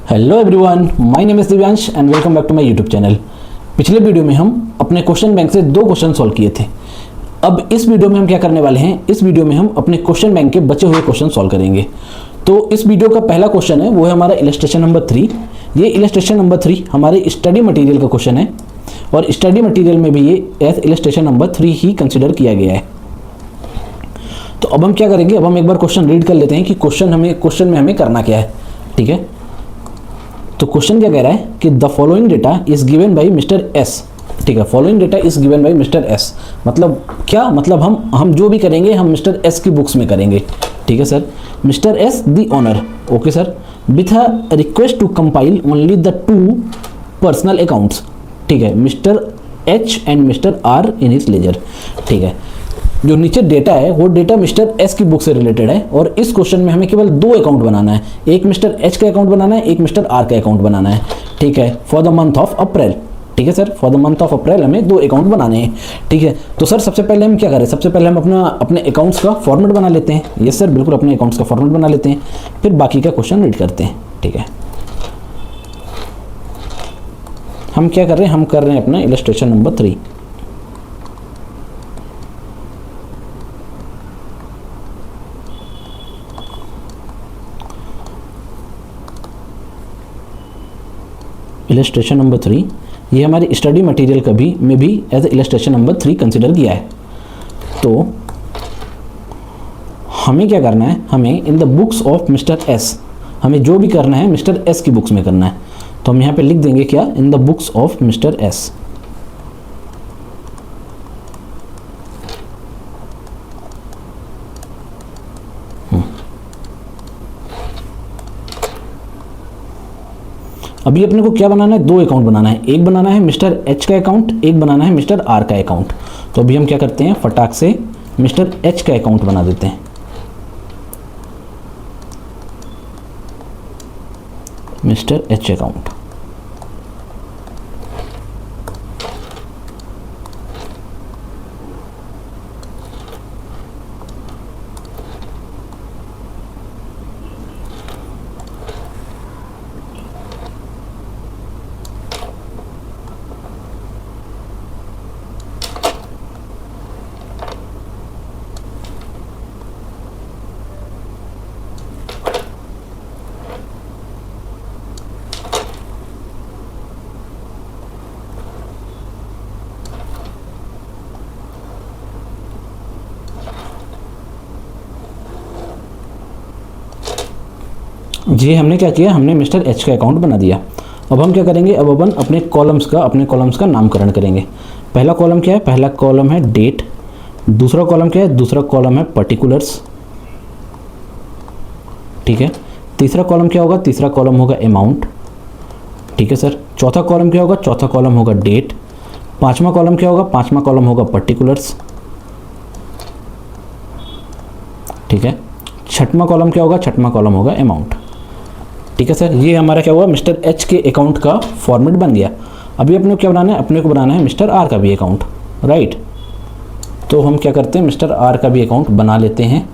Hello everyone, my name is Divyansh and welcome back to my YouTube channel. पिछले video में हम अपने question bank से 2 क्वेश्चन सॉल्व किए थे। अब इस वीडियो में हम क्या करने वाले हैं, इस वीडियो में हम अपने क्वेश्चन बैंक के बचे हुए क्वेश्चन सॉल्व करेंगे। तो इस वीडियो का पहला क्वेश्चन है वो है हमारा इलस्ट्रेशन नंबर 3। ये इलस्ट्रेशन नंबर 3 हमारे स्टडी मटेरियल का क्वेश्चन है और स्टडी मटेरियल में भी ये एज इलस्ट्रेशन नंबर 3 ही कंसिडर किया गया है। तो अब हम क्या करेंगे, अब हम एक बार क्वेश्चन रीड कर लेते हैं कि क्वेश्चन में हमें करना क्या है। ठीक है, तो क्वेश्चन क्या कह रहा है कि the following data is given by mister S. ठीक है, following data is given by mister S मतलब क्या, मतलब हम जो भी करेंगे हम मिस्टर एस की बुक्स में करेंगे। ठीक है sir, mister S the owner, okay sir, with a request to compile only the 2 personal accounts. ठीक है, mister H and mister R in his ledger. ठीक है, जो नीचे डेटा है वो डेटा मिस्टर एस की बुक से रिलेटेड है और इस क्वेश्चन में हमें केवल 2 अकाउंट बनाना है, एक मिस्टर एच का अकाउंट बनाना है, एक मिस्टर आर का अकाउंट बनाना है। ठीक है, for the month of April. ठीक है sir, for the month of April हमें 2 अकाउंट बनाने हैं। ठीक है, तो सर सबसे पहले हम क्या करें, सबसे पहले हम अपने अकाउंट्स का फॉर्मेट बना लेते हैं। यस सर, बिल्कुल अपने अकाउंट्स का फॉर्मेट बना लेते हैं, फिर बाकी का क्वेश्चन रीड करते हैं। ठीक है, हम क्या कर रहे हैं, हम कर रहे हैं अपना इलस्ट्रेशन नंबर 3। इलस्ट्रेशन नंबर 3 ये हमारी स्टडी मटेरियल में भी एज इलस्ट्रेशन नंबर 3 कंसिडर किया है। तो हमें क्या करना है, हमें in the books of mister S, हमें जो भी करना है मिस्टर एस की बुक्स में करना है। तो हम यहाँ पे लिख देंगे क्या, in the books of mister S. अभी अपने को क्या बनाना है, 2 अकाउंट बनाना है, एक बनाना है मिस्टर एच का अकाउंट, एक बनाना है मिस्टर आर का अकाउंट। तो अभी हम क्या करते हैं, फटाक से मिस्टर एच का अकाउंट बना देते हैं। मिस्टर एच अकाउंट, ये हमने क्या किया, हमने मिस्टर एच का अकाउंट बना दिया। अब हम क्या करेंगे, अब अपन अपने कॉलम्स का नामकरण करेंगे। पहला कॉलम क्या है, पहला कॉलम है डेट, दूसरा कॉलम क्या है, दूसरा कॉलम है पर्टिकुलर्स। ठीक है, तीसरा कॉलम क्या होगा, तीसरा कॉलम होगा अमाउंट। ठीक है सर, चौथा कॉलम क्या होगा, चौथा कॉलम होगा डेट। पांचवा कॉलम क्या होगा, पांचवा कॉलम होगा पर्टिकुलर्स। ठीक है, छठवां कॉलम क्या होगा, छठवां कॉलम होगा अमाउंट। ठीक है सर, ये हमारा क्या हुआ, मिस्टर एच के अकाउंट का फॉर्मेट बन गया। अभी अपने को क्या बनाना है, अपने को बनाना है मिस्टर आर का भी अकाउंट, राइट। तो हम क्या करते हैं, मिस्टर आर का भी अकाउंट बना लेते हैं।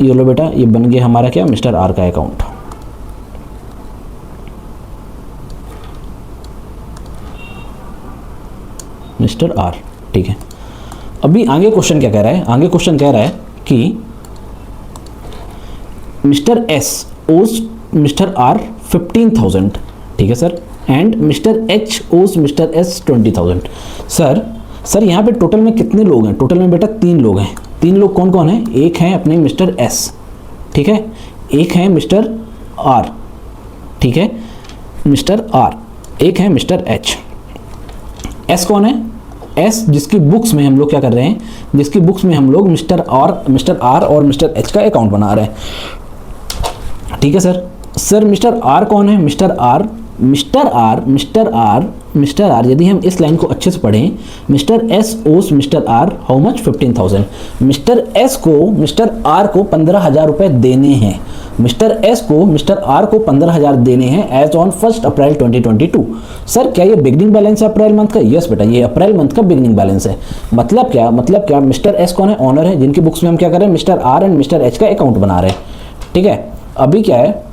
ये लो बेटा, ये बन गया हमारा क्या, मिस्टर आर का अकाउंट। मिस्टर आर, ठीक है। अभी आगे क्वेश्चन क्या कह रहा है, आगे क्वेश्चन कह रहा है कि मिस्टर एस ओज मिस्टर आर 15,000। ठीक है सर, एंड मिस्टर एच ओज मिस्टर एस 20,000। सर यहाँ पे टोटल में कितने लोग हैं, टोटल में बेटा 3 लोग हैं। 3 लोग कौन कौन है, एक है अपने मिस्टर एस, ठीक है, एक है मिस्टर आर, ठीक है, मिस्टर आर, एक है मिस्टर एच। एस कौन है, एस जिसकी बुक्स में हम लोग क्या कर रहे हैं, जिसकी बुक्स में हम लोग मिस्टर आर और मिस्टर एच का अकाउंट बना रहे हैं। ठीक है सर मिस्टर आर कौन है, मिस्टर आर यदि हम इस लाइन को अच्छे से पढ़ें, mister S owes mister R how much 15,000। Mister S को मिस्टर आर को 15,000 रुपए देने हैं, मिस्टर एस को मिस्टर आर को 15,000 देने हैं एज ऑन 1 अप्रैल 2022। सर क्या ये बिगनिंग बैलेंस है अप्रैल मंथ का? यस बेटा, ये अप्रैल मंथ का बिगनिंग बैलेंस है। मतलब क्या मिस्टर एस कौन है, ऑनर है, जिनकी बुक्स में हम क्या कर रहे हैं, mister R and mister H का अकाउंट बना रहे हैं। ठीक है, अभी क्या है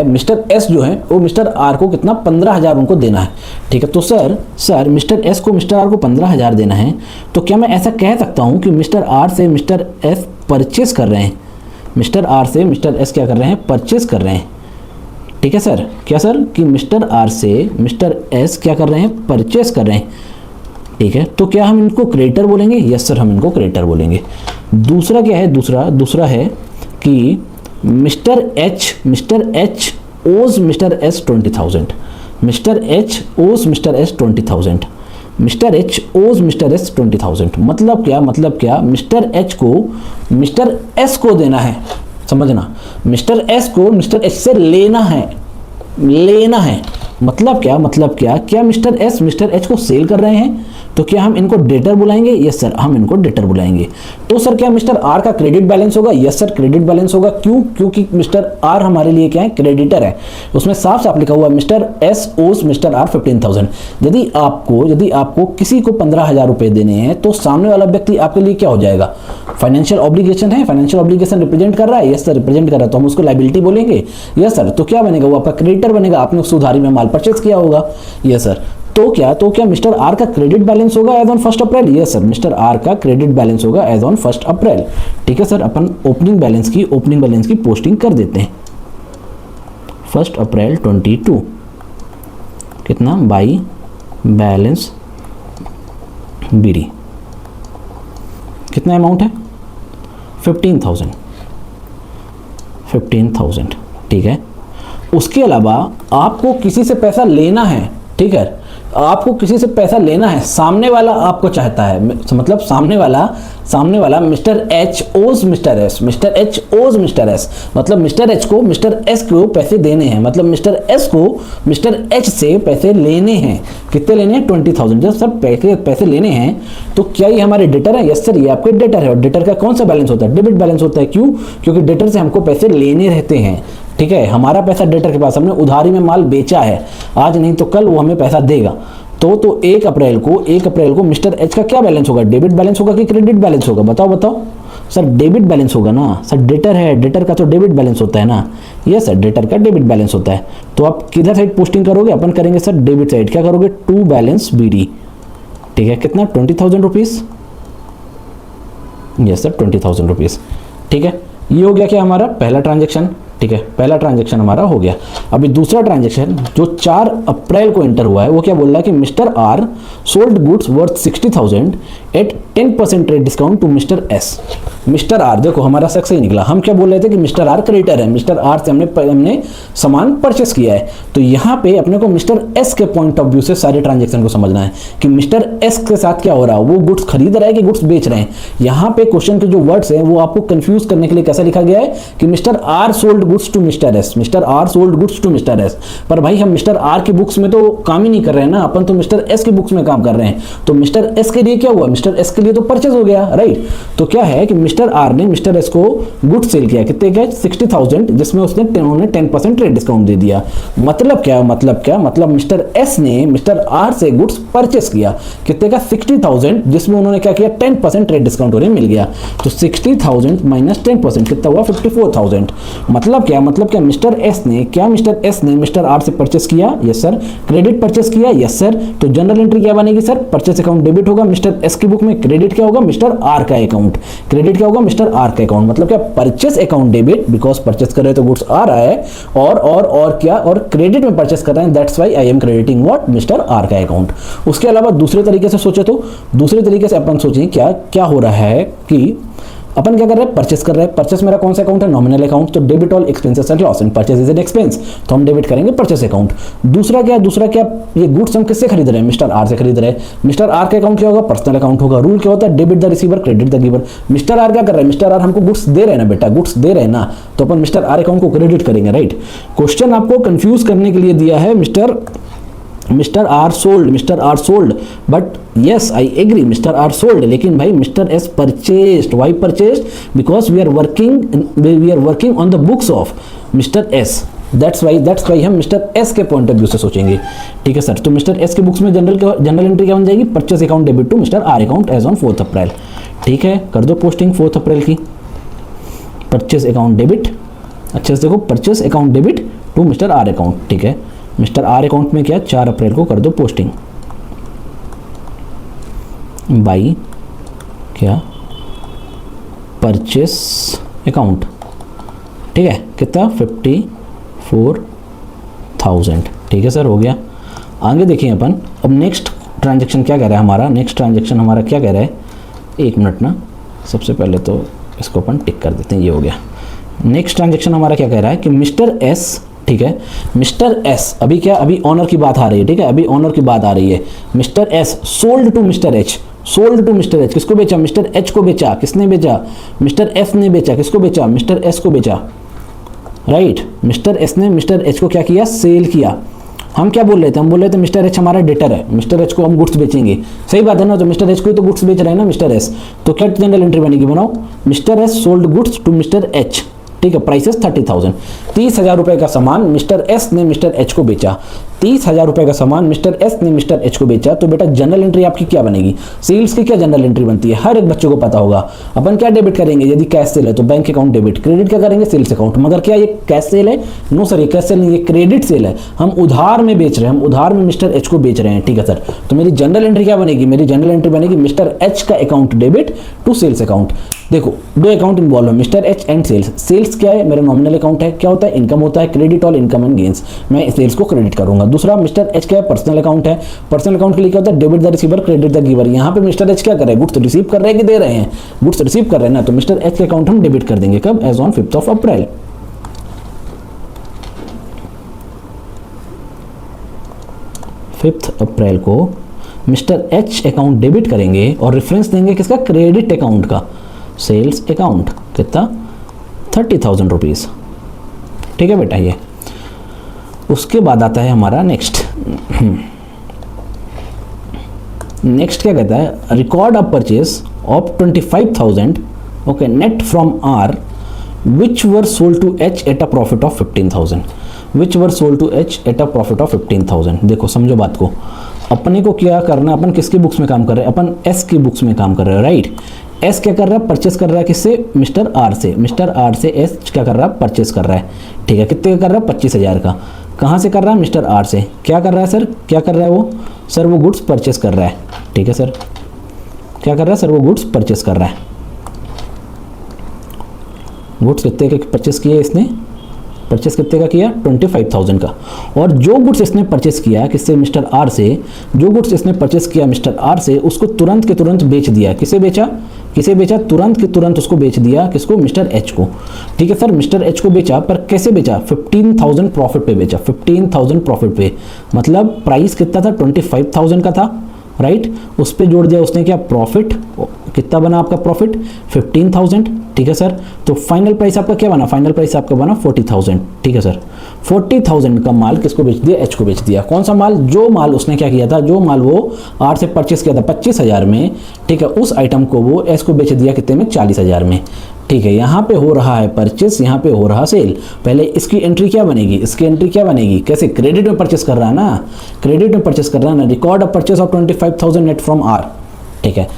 मिस्टर एस जो है वो मिस्टर आर को कितना 15,000 उनको देना है। ठीक है, तो सर मिस्टर एस को मिस्टर आर को 15,000 देना है, तो क्या मैं ऐसा कह सकता हूँ कि मिस्टर आर से मिस्टर एस परचेस कर रहे हैं, मिस्टर आर से मिस्टर एस क्या कर रहे हैं, परचेस कर रहे हैं। ठीक है सर, क्या सर कि मिस्टर आर से मिस्टर एस क्या कर रहे हैं, परचेस कर रहे हैं। ठीक है, तो क्या हम इनको क्रेडिटर बोलेंगे? यस सर, हम इनको क्रेडिटर बोलेंगे। दूसरा क्या है, दूसरा है कि मिस्टर एच ओज मिस्टर एस 20,000, मिस्टर एच ओज मिस्टर एस 20,000, मिस्टर एच ओज मिस्टर एस 20,000। मतलब क्या मिस्टर एच को मिस्टर एस को देना है, समझना, मिस्टर एस को मिस्टर एच से लेना है। मतलब क्या मिस्टर एस मिस्टर एच को सेल कर रहे हैं, तो क्या हम इनको डेटर बुलाएंगे? यस सर, हम इनको डेटर बुलाएंगे। तो सर क्या मिस्टर आर का क्रेडिट बैलेंस होगा? यस सर, क्रेडिट बैलेंस होगा। क्यों? क्योंकि मिस्टर आर हमारे लिए क्या है, क्रेडिटर है। उसमें साफ साफ लिखा हुआ mister S owes mister are 15,000। यदि आपको किसी को 15,000 रुपए देने हैं तो सामने वाला व्यक्ति आपके लिए क्या हो जाएगा, फाइनेंशियल ऑब्लिगेशन है, फाइनेंशियल ऑब्लिगेशन रिप्रेजेंट कर रहा है। यस सर, रिप्रेजेंट कर रहा है, तो हम उसको लायबिलिटी बोलेंगे। यस सर, तो क्या बनेगा, वो आपका क्रेडिटर बनेगा, आपने उससे उधारी में माल परचेज किया होगा। यस सर, तो क्या मिस्टर आर का क्रेडिट बैलेंस होगा as on 1 April? Yes sir, mister R का क्रेडिट बैलेंस होगा एज ऑन 1 अप्रैल। ठीक है सर, अपन ओपनिंग बैलेंस की पोस्टिंग कर देते हैं 1 अप्रैल 22। कितना, बाई बैलेंस बीडी, कितना अमाउंट है, 15,000। ठीक है, उसके अलावा आपको किसी से पैसा लेना है। ठीक है, आपको किसी से पैसा लेना है, सामने वाला आपको चाहता है, मतलब सामने वाला मिस्टर एच ओज मिस्टर एस, मिस्टर एच ओज मिस्टर एस, मतलब मिस्टर एच को मिस्टर एस को पैसे देने हैं, मतलब मिस्टर एस को मिस्टर एच से पैसे लेने हैं। कितने लेने हैं, 20,000। जब सब पैसे लेने हैं तो क्या ये हमारे डेटर है? यस सर, ये आपके डेटर है। और डेटर का कौन सा बैलेंस होता है, डेबिट बैलेंस होता है। क्यों? क्योंकि डेटर से हमको पैसे लेने रहते हैं। ठीक है, हमारा पैसा डेटर के पास, हमने उधारी में माल बेचा है, आज नहीं तो कल वो हमें पैसा देगा। तो 1 अप्रैल को मिस्टर एच का क्या बैलेंस होगा, डेबिट बैलेंस होगा कि क्रेडिट बैलेंस होगा? बताओ सर, डेबिट बैलेंस होगा ना सर, डेटर है, डेटर का तो डेबिट बैलेंस होता है ना। यस सर, डेटर का डेबिट बैलेंस होता है। तो आप किधर साइड पोस्टिंग करोगे, अपन करेंगे सर डेबिट साइड। क्या करोगे, टू बैलेंस बीडी। ठीक है, कितना, 20,000 रुपीज। Yes sir, 20,000 rupees. ठीक है, ये हो गया क्या हमारा पहला ट्रांजेक्शन। ठीक है, पहला ट्रांजेक्शन हमारा हो गया। अभी दूसरा ट्रांजेक्शन जो 4 अप्रैल को एंटर हुआ है, वो क्या बोल रहा है कि mister R sold goods worth 60,000 at 10% trade discount to mister S. Mister R, देखो हमारा शक सही निकला, हम क्या बोल रहे थे कि मिस्टर आर क्रेडिटर है, मिस्टर आर से हमने सामान परचेस किया है। तो यहाँ पे अपने को मिस्टर एस के पॉइंट ऑफ व्यू से सारे ट्रांजेक्शन को समझना है कि मिस्टर एस के साथ क्या हो रहा है, वो गुड्स खरीद रहा है कि गुड्स बेच रहे हैं। यहाँ पे क्वेश्चन के जो वर्ड्स हैं वो आपको कंफ्यूज करने के लिए कैसा लिखा गया है कि mister R sold goods to mister S, mister R sold goods to mister S. पर भाई हम मिस्टर आर की बुक्स में तो काम ही नहीं कर रहे हैं ना, अपन तो मिस्टर एस की बुक्स में काम कर रहे हैं। तो मिस्टर एस के लिए क्या हुआ, मिस्टर एस के लिए तो परचेज हो गया, राइट। तो क्या है कि मिस्टर आर ने मिस्टर एस को गुड्स सेल किया, कितने के, 60,000, जिसमें उसने 10% ट्रेड डिस्काउंट दे दिया। मतलब क्या, मिस्टर एस ने मिस्टर आर से गुड्स परचेस किया, कितने का, 60,000, जिसमें उन्होंने क्या किया, 10% ट्रेड डिस्काउंट उन्हें मिल गया। तो 60,000 माइनस 10% कितना हुआ, 54,000। मतलब क्या मिस्टर एस ने मिस्टर आर से परचेस किया, यस सर। क्रेडिट परचेस किया, यस सर। तो जनरल एंट्री क्या बनेगी सर, परचेस अकाउंट डेबिट होगा मिस्टर एस की बुक में, क्रेडिट क्या होगा, मिस्टर आर का अकाउंट, क्रेडिट क्या होगा, मिस्टर आर का अकाउंट। मतलब क्या, purchase account debit, because purchase कर रहे तो गुड्स आ रहा है, और क्या, और क्रेडिट में परचेस कर रहे हैं, that's why I am crediting what, mister R का अकाउंट। उसके अलावा दूसरे तरीके से सोचे तो दूसरे तरीके से अपन सोचें क्या हो रहा है कि अपन क्या कर रहे हैं, परचेस कर रहे हैं। परचेस मेरा कौन सा अकाउंट है, नॉमिनल अकाउंट। तो debit all expenses and loss and purchase is an expense, तो हम डेबिट करेंगे परचेस अकाउंट। दूसरा क्या, ये गुड्स हम किससे खरीद रहे हैं, मिस्टर आर से खरीद रहे हैं। मिस्टर आर का अकाउंट क्या होगा, पर्सनल अकाउंट होगा। रूल क्या होता है, debit the receiver credit the giver. Mister R क्या कर रहे हैं, मिस्टर आर हमको गुड्स दे रहे हैं ना बेटा, गुड्स दे रहे हैं ना, तो अपन मिस्टर आर अकाउंट को क्रेडिट करेंगे, राइट। क्वेश्चन आपको कंफ्यूज करने के लिए दिया है mister R sold, but yes I agree mister R sold, लेकिन भाई mister S purchased. Why purchased, because we are working on the books of mister S, that's why हम मिस्टर एस के पॉइंट ऑफ व्यू से सोचेंगे। ठीक है sir, तो mister S के बुक्स में जनरल एंट्री क्या बन जाएगी, purchase account debit to mister R account as on 4 April. ठीक है, कर दो पोस्टिंग 4 अप्रैल की, परचेस अकाउंट डेबिट अच्छे से देखो, purchase account debit to mister R account, ठीक है। मिस्टर आर अकाउंट में क्या 4 अप्रैल को कर दो पोस्टिंग बाई क्या परचेस अकाउंट, ठीक है। कितना 54,000, ठीक है सर, हो गया। आगे देखिए अपन, अब नेक्स्ट ट्रांजैक्शन क्या कह रहा है हमारा, नेक्स्ट ट्रांजैक्शन हमारा क्या कह रहा है, एक मिनट ना, सबसे पहले तो इसको अपन टिक कर देते हैं, ये हो गया। नेक्स्ट ट्रांजैक्शन हमारा क्या कह रहा है कि मिस्टर एस, ठीक है, मिस्टर एस, अभी क्या, अभी ऑनर की बात आ रही है, ठीक है, अभी ऑनर की बात आ रही है। Mister S sold to mister H, sold to mister H, किसको बेचा, मिस्टर एच को बेचा, किसने बेचा, मिस्टर एस ने बेचा, किसको बेचा, मिस्टर एस को बेचा, राइट। मिस्टर एस ने मिस्टर एच को क्या किया, सेल किया। हम क्या बोल रहे थे, हम बोल रहे थे मिस्टर एच हमारा डेटर है, मिस्टर एच को हम गुड्स बेचेंगे, सही बात है ना, तो मिस्टर एच को ही तो गुड्स बेच रहे हैं ना मिस्टर एस, तो क्या जनरल एंट्री बनेगी, बनाओ, mister S sold goods to mister H, ठीक है, प्राइसेस 30,000, 30,000 रुपए का सामान मिस्टर एस ने मिस्टर एच को बेचा, 30,000 रुपए का सामान मिस्टर एस ने मिस्टर एच को बेचा। तो बेटा जनरल एंट्री आपकी क्या बनेगी, सेल्स की क्या जनरल एंट्री बनती है, हर एक बच्चे को पता होगा। अपन क्या डेबिट करेंगे, यदि कैश सेल है तो बैंक अकाउंट डेबिट, क्रेडिट क्या करेंगे, सेल्स अकाउंट। मगर क्या ये कैश सेल है, नो सर, ये कैश सेल नहीं, ये क्रेडिट सेल है, हम उधार में बेच रहे हैं, हम उधार में मिस्टर एच को बेच रहे हैं, ठीक है सर। तो मेरी जनरल एंट्री क्या बनेगी, मेरी जनरल एंट्री बनेगी मिस्टर एच का account debit to sales account. देखो दो अकाउंट इन्वॉल्व है, mister H and sales. Sales क्या है, मेरा नॉमिनल अकाउंट है, क्या होता है, इनकम होता है, credit all income and gains, मैं सेल्स को क्रेडिट करूंगा। दूसरा मिस्टर एच क्या है, पर्सनल अकाउंट है, पर्सनल अकाउंट के लिए क्या होता है, debit the receiver credit the giver. यहाँ पे मिस्टर एच क्या कर रहे हैं, गुड्स रिसीव कर रहे हैं कि दे रहे हैं, गुड्स रिसीव कर रहे हैं ना, तो मिस्टर एच के अकाउंट हम डेबिट कर देंगे, कब, as on 5 April. Fifth April को मिस्टर एच अकाउंट डेबिट करेंगे और रेफरेंस देंगे किसका, क्रेडिट अकाउंट का, सेल्स अकाउंट, कितना 30,000 रुपीज, ठीक है बेटा। ये उसके बाद आता है हमारा नेक्स्ट, नेक्स्ट क्या कहता है, record of purchase of 25,000, okay, net from R which were sold to H at a profit of 15,000, which were sold to H at a profit of 15,000। देखो समझो बात को, अपने को क्या करना, अपन किसकी बुक्स में काम कर रहे हैं, अपन एस की बुक्स में काम कर रहे हैं, राइट। एस क्या कर रहा है, परचेस कर रहा है किससे, मिस्टर आर से, मिस्टर आर से एस क्या कर रहा है, परचेस कर रहा है, ठीक है। कितने का कर रहा है, 25,000 का। कहाँ से कर रहा है, मिस्टर आर से। क्या कर रहा है सर, क्या कर रहा है वो, सर वो गुड्स परचेस कर रहा है, ठीक है सर। क्या कर रहा है सर, वो गुड्स परचेस कर रहा है। गुड्स कितने के परचेस किए इसने, परचेस कितने का किया, 25,000 का। और जो गुड्स इसने परचेस किया किससे, मिस्टर आर से, जो गुड्स इसने परचेस किया मिस्टर आर से, उसको तुरंत के तुरंत बेच दिया। किसे बेचा, किसे बेचा, तुरंत के तुरंत उसको बेच दिया, किसको, मिस्टर एच को, ठीक है सर। मिस्टर एच को बेचा, पर कैसे बेचा, 15,000 प्रॉफिट पे बेचा, 15,000 प्रॉफिट पे, मतलब प्राइस कितना था, 25,000 का था, राइट। उस पर जोड़ दिया उसने क्या, प्रॉफिट, कितना बना आपका प्रॉफिट, 15,000, ठीक है सर। तो फाइनल प्राइस आपका क्या बना, फाइनल प्राइस आपका बना 40,000, ठीक है सर। 40,000 का माल किसको बेच दिया, एच को बेच दिया। कौन सा माल, जो माल उसने क्या किया था, जो माल वो आर से परचेस किया था 25,000 में, ठीक है, उस आइटम को वो एच को बेच दिया कितने में, 40,000 में, ठीक है। यहाँ पे हो रहा है परचेस, यहाँ पे हो रहा सेल। पहले इसकी एंट्री क्या बनेगी, इसकी एंट्री क्या बनेगी, कैसे, क्रेडिट में परचेस कर रहा है ना, क्रेडिट में परचेस कर रहा है ना, record of purchase of 25,000 net from R, ठीक है।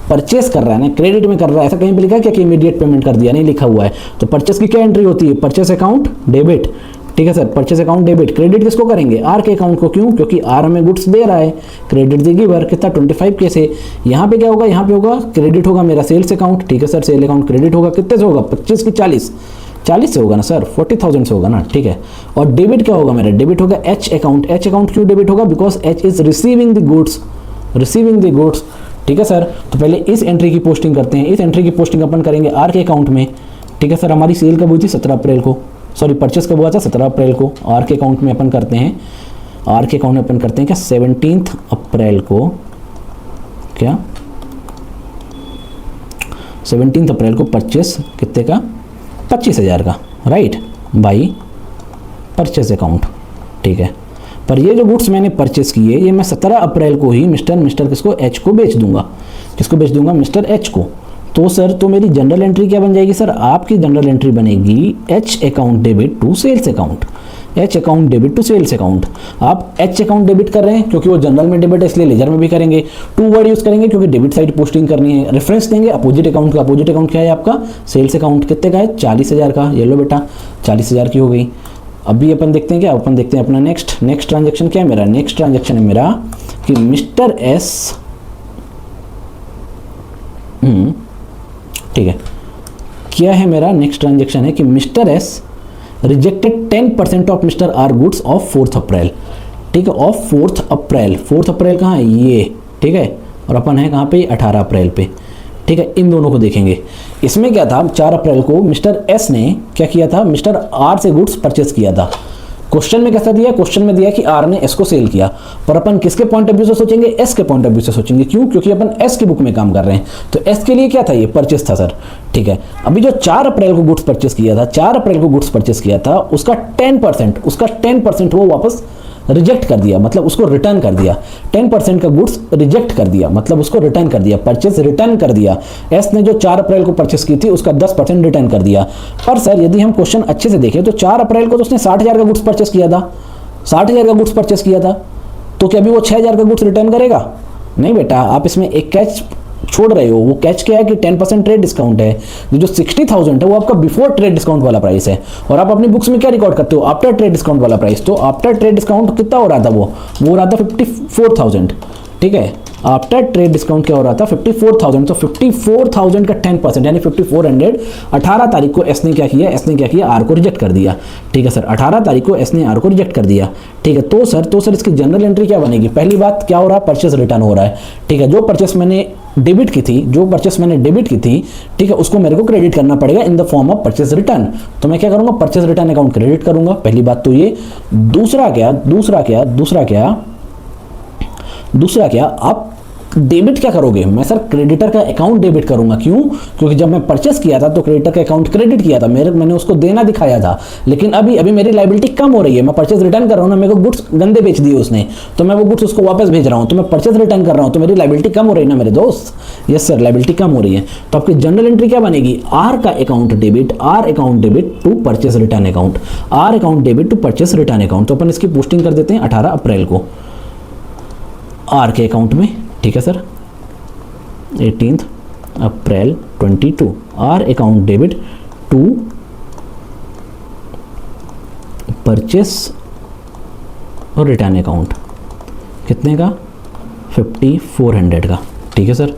परचेस कर रहा है ना, क्रेडिट में कर रहा है, ऐसा कहीं पे लिखा है क्या कि इमीडिएट पेमेंट कर दिया, नहीं लिखा हुआ है। तो परचेस की क्या एंट्री होती है, परचेस अकाउंट डेबिट, ठीक है sir, purchase account debit. Credit किसको करेंगे, आर के अकाउंट को, क्यों, क्योंकि आर हमें गुड्स दे रहा है, क्रेडिट देगी वर, कितना 25 के से। यहाँ पे क्या होगा, यहाँ पे होगा क्रेडिट होगा मेरा सेल्स अकाउंट, ठीक है सर, सेल अकाउंट क्रेडिट होगा, कितने से होगा, 25 की 40 से होगा ना सर, 40,000 से होगा ना, ठीक है। और डेबिट क्या होगा मेरा, डेबिट होगा एच अकाउंट। एच अकाउंट क्यों डेबिट होगा, because H is receiving the goods, receiving the goods, ठीक है सर। तो पहले इस एंट्री की पोस्टिंग करते हैं, इस एंट्री की पोस्टिंग अपन करेंगे आर के अकाउंट में, ठीक है सर। हमारी सेल कब हुई थी, 17 अप्रैल को, सॉरी परचेस कब हुआ था, 17 अप्रैल को। आर के अकाउंट में अपन करते हैं, आर के अकाउंट में अपन करते हैं क्या, 17 अप्रैल को, क्या 17 अप्रैल को परचेस कितने का, 25,000 का, राइट, बाई परचेस अकाउंट, ठीक है। पर ये जो गुड्स मैंने परचेस किए, ये मैं 17 अप्रैल को ही मिस्टर किसको, एच को बेच दूंगा, किसको बेच दूंगा, मिस्टर एच को। तो सर, तो मेरी जनरल एंट्री क्या बन जाएगी सर, आपकी जनरल एंट्री बनेगी H account debit to sales account. H account debit to sales account. आप एच अकाउंट डेबिट कर रहे हैं क्योंकि वो जनरल में डेबिट है, इसलिए लेजर में भी करेंगे। टू वर्ड यूज करेंगे क्योंकि डेबिट साइड पोस्टिंग करनी है। रेफरेंस देंगे अपोजिट अकाउंट का। अपोजिट अकाउंट क्या है आपका? Sales account. कितने का है? 40,000 का। ये लो बेटा 40,000 की हो गई। अभी अपन देखते हैं क्या, अपन देखते हैं अपना नेक्स्ट ट्रांजेक्शन क्या है मेरा। नेक्स्ट ट्रांजेक्शन है मेरा कि मिस्टर एस, ठीक है, क्या है मेरा नेक्स्ट ट्रांजेक्शन है कि mister S rejected 10% of mister R goods of 4th April. ठीक है, ऑफ 4th अप्रैल। 4th अप्रैल कहाँ है? ये, ठीक है, और अपन है कहाँ पे? 18 अप्रैल पे। ठीक है, इन दोनों को देखेंगे। इसमें क्या था, 4 अप्रैल को मिस्टर एस ने क्या किया था? मिस्टर आर से गुड्स परचेस किया था। क्वेश्चन में कैसा दिया? क्वेश्चन में दिया कि आर ने एस को सेल किया, पर अपन किसके पॉइंट ऑफ व्यू से सोचेंगे? एस के पॉइंट ऑफ व्यू से सोचेंगे। क्यों? क्योंकि अपन एस की बुक में काम कर रहे हैं, तो एस के लिए क्या था? ये परचेस था सर। ठीक है, अभी जो 4 अप्रैल को गुड्स परचेस किया था, 4 अप्रैल को गुड्स परचेस किया था, उसका 10% वो वापस रिजेक्ट कर दिया, मतलब उसको रिटर्न कर दिया। 10% का गुड्स रिजेक्ट कर दिया, मतलब उसको रिटर्न कर दिया, परचेस रिटर्न कर दिया। एस ने जो 4 अप्रैल को परचेस की थी उसका 10% रिटर्न कर दिया। पर सर यदि हम क्वेश्चन अच्छे से देखें तो 4 अप्रैल को तो उसने 60,000 का गुड्स परचेस किया था, 60,000 का गुड्स परचेस किया था, तो क्या अभी वो 6,000 का गुड्स रिटर्न करेगा? नहीं बेटा, आप इसमें एक कैच छोड़ रहे हो। वो कैच क्या है कि 10% ट्रेड डिस्काउंट है। जो 60,000 है वो आपका बिफोर ट्रेड डिस्काउंट वाला प्राइस है, और आप अपनी बुक्स में क्या रिकॉर्ड करते हो? आफ्टर ट्रेड डिस्काउंट वाला प्राइस। तो आफ्टर ट्रेड डिस्काउंट कितना हो रहा था? वो हो रहा था 54,000। ठीक है, आफ्टर ट्रेड डिस्काउंट क्या हो रहा था? 54,000। तो 54,000 का 10% यानी 5400। 18 तारीख को एस ने क्या किया? एस ने क्या किया? आर को रिजेक्ट कर दिया। ठीक है सर, 18 तारीख को एस ने आर को रिजेक्ट कर दिया। ठीक है, तो सर इसकी जनरल एंट्री क्या बनेगी? पहली बात क्या हो रहा है? परचेस रिटर्न हो रहा है। ठीक है, जो परचेस मैंने डेबिट की थी, ठीक है, उसको मेरे को क्रेडिट करना पड़ेगा in the form of purchase return. तो मैं क्या करूंगा? परचेस रिटर्न अकाउंट क्रेडिट करूंगा। पहली बात तो ये। दूसरा क्या आप डेबिट क्या करोगे? मैं सर क्रेडिटर का अकाउंट डेबिट करूंगा। क्यों? क्योंकि जब मैं परचेस किया था तो क्रेडिटर का अकाउंट क्रेडिट किया था, मैंने उसको देना दिखाया था। लेकिन अभी मेरी लायबिलिटी कम हो रही है, मैं परचेस रिटर्न कर रहा हूं ना, मेरे को गुड्स गंदे बेच दिए उसने, तो मैं वो गुड्स उसको वापस भेज रहा हूं, तो मैं परचेस रिटर्न कर रहा हूं, तो मेरी लायबिलिटी कम हो रही है ना मेरे दोस्त। यस सर, लायबिलिटी कम हो रही है। तो आपकी जनरल एंट्री क्या बनेगी? आर का account debit, R account debit to purchase return account, R account debit to purchase return account. तो अपन इसकी पोस्टिंग कर देते हैं 18 अप्रैल को आर के अकाउंट में। ठीक है sir, 18 April 22 R account debit to purchase और रिटर्न अकाउंट। कितने का? 5400 का। ठीक है सर,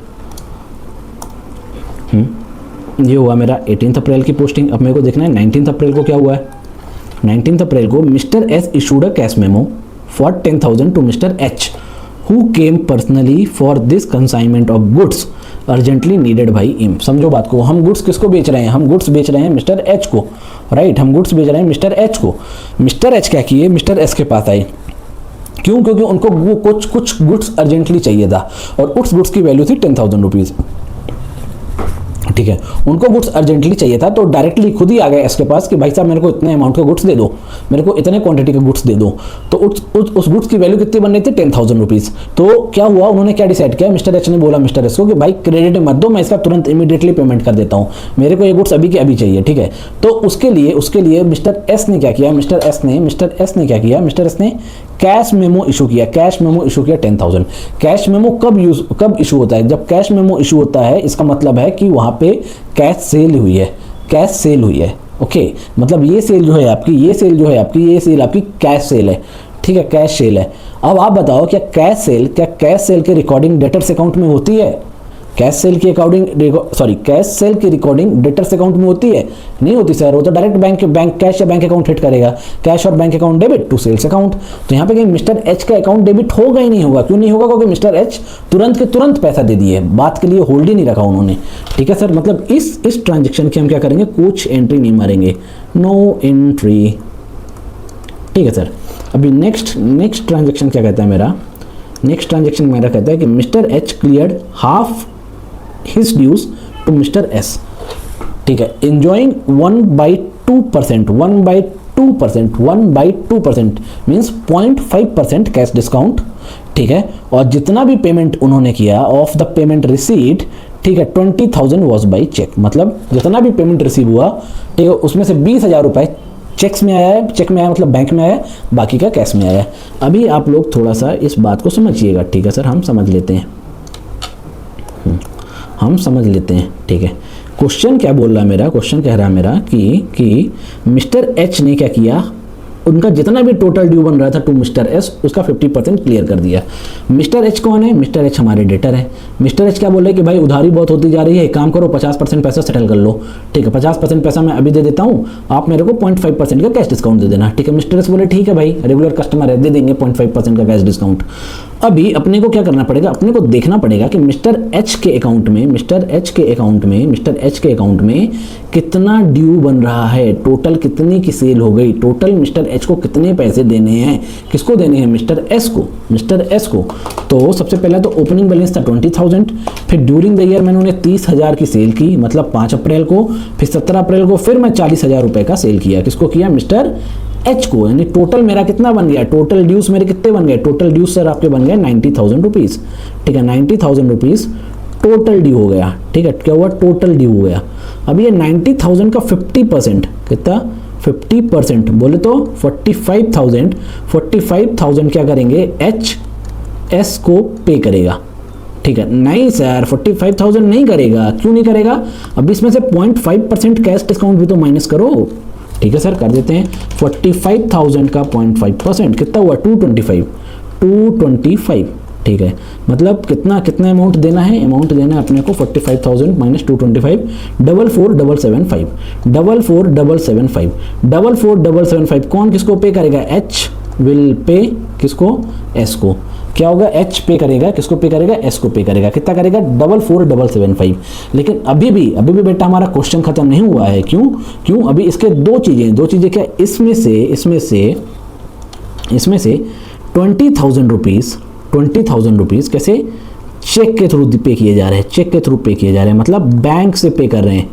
ये हुआ मेरा 18 अप्रैल की पोस्टिंग। अब मेरे को देखना है 19 अप्रैल को क्या हुआ है। 19 अप्रैल को mister S issued a cash memo for 10,000 to mister H who came personally for this consignment of goods urgently needed by him। समझो बात को, हम गुड्स किसको बेच रहे हैं? हम गुड्स बेच रहे हैं मिस्टर एच को, राइट। हम गुड्स बेच रहे हैं मिस्टर एच को। मिस्टर एच क्या किए? मिस्टर एस के पास आए। क्यों? क्योंकि उनको वो कुछ गुड्स अर्जेंटली चाहिए था, और उस गुड्स की वैल्यू थी 10,000 रुपीज़। ठीक है, उनको गुड्स अर्जेंटली चाहिए था, तो डायरेक्टली खुद ही आ गए इसके पास कि भाई साहब मेरे को इतने अमाउंट का गुड्स दे दो, मेरे को इतने क्वांटिटी का गुड्स दे दो। तो उस गुड्स की वैल्यू कितनी बन रही थी? 10,000 रुपीज़। तो क्या हुआ? उन्होंने क्या डिसाइड किया? मिस्टर एच ने बोला मिस्टर एस को कि भाई क्रेडिट मत दो, मैं इसका तुरंत इमीडिएटली पेमेंट कर देता हूँ, मेरे को ये गुड्स अभी के अभी चाहिए। ठीक है, तो उसके लिए मिस्टर एस ने क्या किया? मिस्टर एस ने क्या किया? मिस्टर एस ने कैश मेमो इशू किया। कैश मेमो इशू किया 10,000। कैश मेमो कब इशू होता है? जब कैश मेमो इशू होता है, इसका मतलब है कि वहां पे कैश सेल हुई है, कैश सेल हुई है। ओके, मतलब ये सेल जो है आपकी, ये सेल आपकी कैश सेल है। ठीक है, कैश सेल है। अब आप बताओ, क्या कैश सेल की रिकॉर्डिंग डेटर्स अकाउंट में होती है? कैश सेल की रिकॉर्डिंग डेटर्स अकाउंट में होती है? नहीं होती सर, वो तो डायरेक्ट बैंक कैश या बैंक अकाउंट हिट करेगा। कैश और bank account debit to sales account. तो यहाँ पे कहीं मिस्टर एच का अकाउंट डेबिट होगा ही नहीं होगा। क्यों नहीं होगा? क्योंकि मिस्टर एच तुरंत के तुरंत पैसा दे दिए, बात के लिए होल्ड ही नहीं रखा उन्होंने। ठीक है सर, मतलब इस ट्रांजेक्शन की हम क्या करेंगे? कुछ एंट्री नहीं मारेंगे, नो एंट्री। ठीक है सर, अभी नेक्स्ट ट्रांजेक्शन क्या कहता है मेरा? नेक्स्ट ट्रांजेक्शन मेरा कहता है कि mister H cleared half his dues to Mr. S। ठीक है, enjoying 1/2% मीन्स 0.5% कैश डिस्काउंट। ठीक है, और जितना भी पेमेंट उन्होंने किया ऑफ द पेमेंट रिसीट, ठीक है, 20,000 वॉज बाई चेक। मतलब जितना भी पेमेंट रिसीव हुआ, ठीक है, उसमें से 20,000 रुपए चेक्स में आया है, चेक में आया मतलब बैंक में आया है, बाकी का कैश में आया है। अभी आप लोग थोड़ा सा इस बात को समझिएगा, ठीक है सर, हम समझ लेते हैं, हम समझ लेते हैं, ठीक है। क्वेश्चन क्या बोल रहा है मेरा, क्वेश्चन कह रहा है मेरा कि मिस्टर एच ने क्या किया, उनका जितना भी टोटल ड्यू बन रहा था टू मिस्टर एस, उसका 50% क्लियर कर दिया। मिस्टर एच कौन है? मिस्टर एच हमारे डेटर है। मिस्टर एच क्या बोल रहे हैं कि भाई उधारी बहुत होती जा रही है, एक काम करो 50% पैसा सेटल कर लो, ठीक है, 50% पैसा मैं अभी दे देता हूँ, आप मेरे को 0.5% का कैश डिस्काउंट दे देना, ठीक है। मिस्टर एच बोले ठीक है भाई, रेगुलर कस्टमर है, दे देंगे 0.5% का कैश डिस्काउंट। अभी अपने को क्या करना पड़ेगा, अपने को देखना पड़ेगा कि मिस्टर एच के अकाउंट में, मिस्टर एच के अकाउंट में कितना ड्यू बन रहा है, टोटल कितनी की सेल हो गई, टोटल मिस्टर एच को कितने पैसे देने हैं, किसको देने हैं? मिस्टर एस को, मिस्टर एस को। तो सबसे पहले तो ओपनिंग बैलेंस था 20,000, फिर ड्यूरिंग द ईयर मैंने उन्हें 30,000 की सेल की, मतलब 5 अप्रैल को, फिर 17 अप्रैल को फिर मैं 40,000 रुपए का सेल किया। किसको किया? मिस्टर एच को। यानी टोटल मेरा कितना बन गया, टोटल ड्यूज मेरे कितने बन गए? टोटल ड्यूज सर आपके बन गए 90,000 रुपीज, ठीक है, 90,000 रुपीज टोटल ड्यू हो गया, ठीक है। क्या हुआ? टोटल ड्यू हो गया। अब ये 90,000 का 50% कितना? 50% बोले तो 45,000 क्या करेंगे? एच एस को पे करेगा, ठीक है। नहीं सर 45,000 नहीं करेगा, क्यों नहीं करेगा? अब इसमें से 0.5% कैश डिस्काउंट भी तो माइनस करो, ठीक है सर, कर देते हैं। 45,000 का 0.5% कितना हुआ? 225, ठीक है। मतलब कितना कितना अमाउंट देना है? अमाउंट देना है अपने को 45,000 माइनस 225, 44,775, 44,775। कौन किसको पे करेगा? एच विल पे किसको? एस को। क्या होगा? एच पे करेगा, किसको पे करेगा? एस को पे करेगा। कितना करेगा? 44,775। लेकिन अभी भी बेटा हमारा क्वेश्चन खत्म नहीं हुआ है। क्यों? अभी इसके दो चीजें क्या? इसमें से 20,000 रुपीज कैसे? चेक के थ्रू पे किए जा रहे हैं, चेक के थ्रू पे किए जा रहे हैं, मतलब बैंक से पे कर रहे हैं,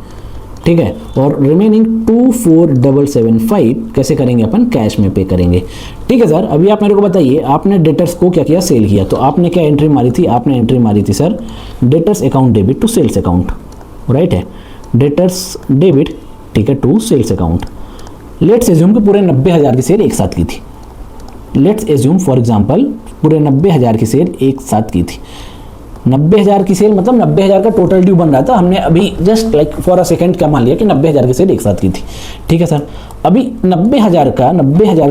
ठीक है। और रिमेनिंग 24,775 कैसे करेंगे? अपन कैश में पे करेंगे, ठीक है सर। अभी आप मेरे को बताइए, आपने डेटर्स को क्या किया? सेल किया। तो आपने क्या एंट्री मारी थी? आपने एंट्री मारी थी sir debtors account debit to sales account, right है, डेटर्स डेबिट, ठीक है, to sales account. Let's assume कि पूरे 90,000 की सेल एक साथ की थी। लेट्स एज्यूम फॉर एग्जांपल पूरे 90,000 की सेल एक साथ की थी। 90,000 की सेल मतलब 90,000 का टोटल ड्यू बन रहा था, हमने अभी just like for a second क्या मान लिया कि 90,000 की सेल एक साथ की थी, ठीक है सर। अभी 90,000 का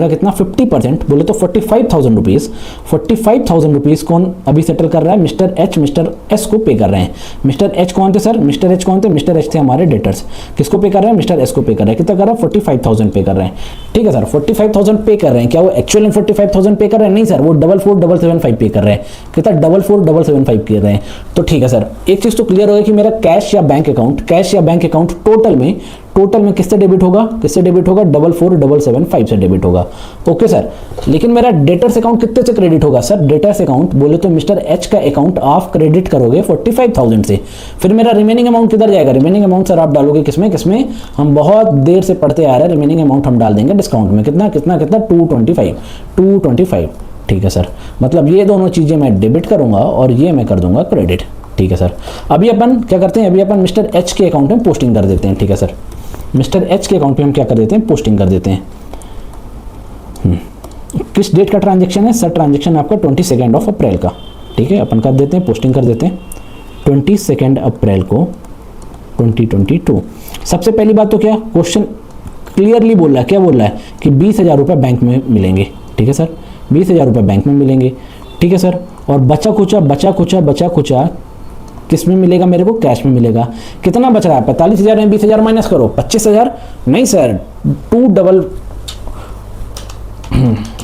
कितना? 50% बोले तो 45,000 रुपीज। 45,000 रुपीज कौन अभी सेटल कर रहा है? मिस्टर एच मिस्टर एस को पे कर रहे हैं। मिस्टर एच कौन थे सर? मिस्टर एच कौन थे? मिस्टर एच थे हमारे डेटर्स। किसको पे कर रहे हैं? मिस्टर एस को पे कर रहे हैं। कितना कर रहा है? 45,000 पे कर रहे हैं, ठीक है सर। 45,000 पे कर रहे हैं। क्या वो एक्चुअल में 45,000 पे कर रहे हैं? नहीं सर, वो 44,775 पे कर रहे हैं। कितना? 44,775 कर रहे हैं। तो ठीक है सर, एक चीज तो क्लियर हो गया कि मेरा कैश या बैंक अकाउंट टोटल में किससे डेबिट होगा? 44,775 से डेबिट होगा, ओके सर। लेकिन मेरा डेटर्स अकाउंट कितने से क्रेडिट होगा? सर डेटर्स अकाउंट बोले तो मिस्टर एच का अकाउंट आप क्रेडिट करोगे 45,000 से, फिर मेरा रिमेनिंग अमाउंट किधर जाएगा? रिमेनिंग अमाउंट सर आप डालोगे किसमें? हम बहुत देर से पढ़ते आ रहे हैं, रिमेनिंग अमाउंट हम डाल देंगे डिस्काउंट में। कितना 225, ठीक है सर। मतलब ये दोनों चीजें मैं डेबिट करूंगा और ये मैं कर दूंगा क्रेडिट, ठीक है सर। अभी अपन क्या करते हैं? अभी अपन मिस्टर एच के अकाउंट में पोस्टिंग कर देते हैं, ठीक है सर। मिस्टर एच के अकाउंट पे हम क्या कर देते हैं? पोस्टिंग कर देते हैं। किस डेट का ट्रांजैक्शन है सर? ट्रांजैक्शन आपका 22 अप्रैल का, ठीक है। अपन कर देते हैं, पोस्टिंग कर देते हैं 22 अप्रैल को 2022। सबसे पहली बात तो क्या क्वेश्चन क्लियरली बोल रहा है? क्या बोल रहा है? कि 20,000 रुपये बैंक में मिलेंगे, ठीक है सर। 20,000 रुपये बैंक में मिलेंगे, ठीक है सर। और बचा खुचा किस में मिलेगा? मेरे को कैश में मिलेगा। कितना बच रहा है? 45,000 में 20,000 माइनस करो, 25,000। नहीं सर,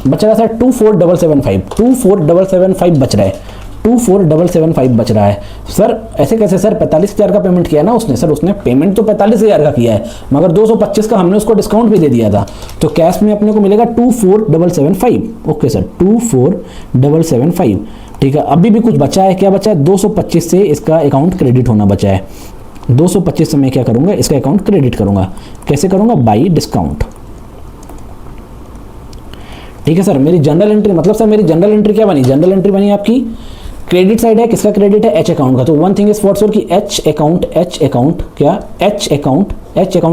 बच रहा है सर 24,775 बच रहा है, 24,775 बच रहा है सर। ऐसे कैसे सर? 45,000 का पेमेंट किया ना उसने सर, उसने पेमेंट तो 45,000 का किया है, मगर 225 का हमने उसको डिस्काउंट भी दे दिया था। तो कैश में अपने को मिलेगा 24,775, ओके सर, 24,775, ठीक है। अभी भी कुछ बचा है, क्या बचा है? 225 से इसका अकाउंट क्रेडिट होना बचा है। 225 से मैं क्या करूंगा? इसका अकाउंट क्रेडिट करूंगा। कैसे करूंगा? बाई डिस्काउंट, ठीक है सर। मेरी जनरल एंट्री मतलब सर मेरी जनरल एंट्री क्या बनी? जनरल एंट्री बनी आपकी क्रेडिट साइड है, किसका क्रेडिट है? एच अकाउंट का। तो one thing is for sure कि एच अकाउंट क्या, एच अकाउंट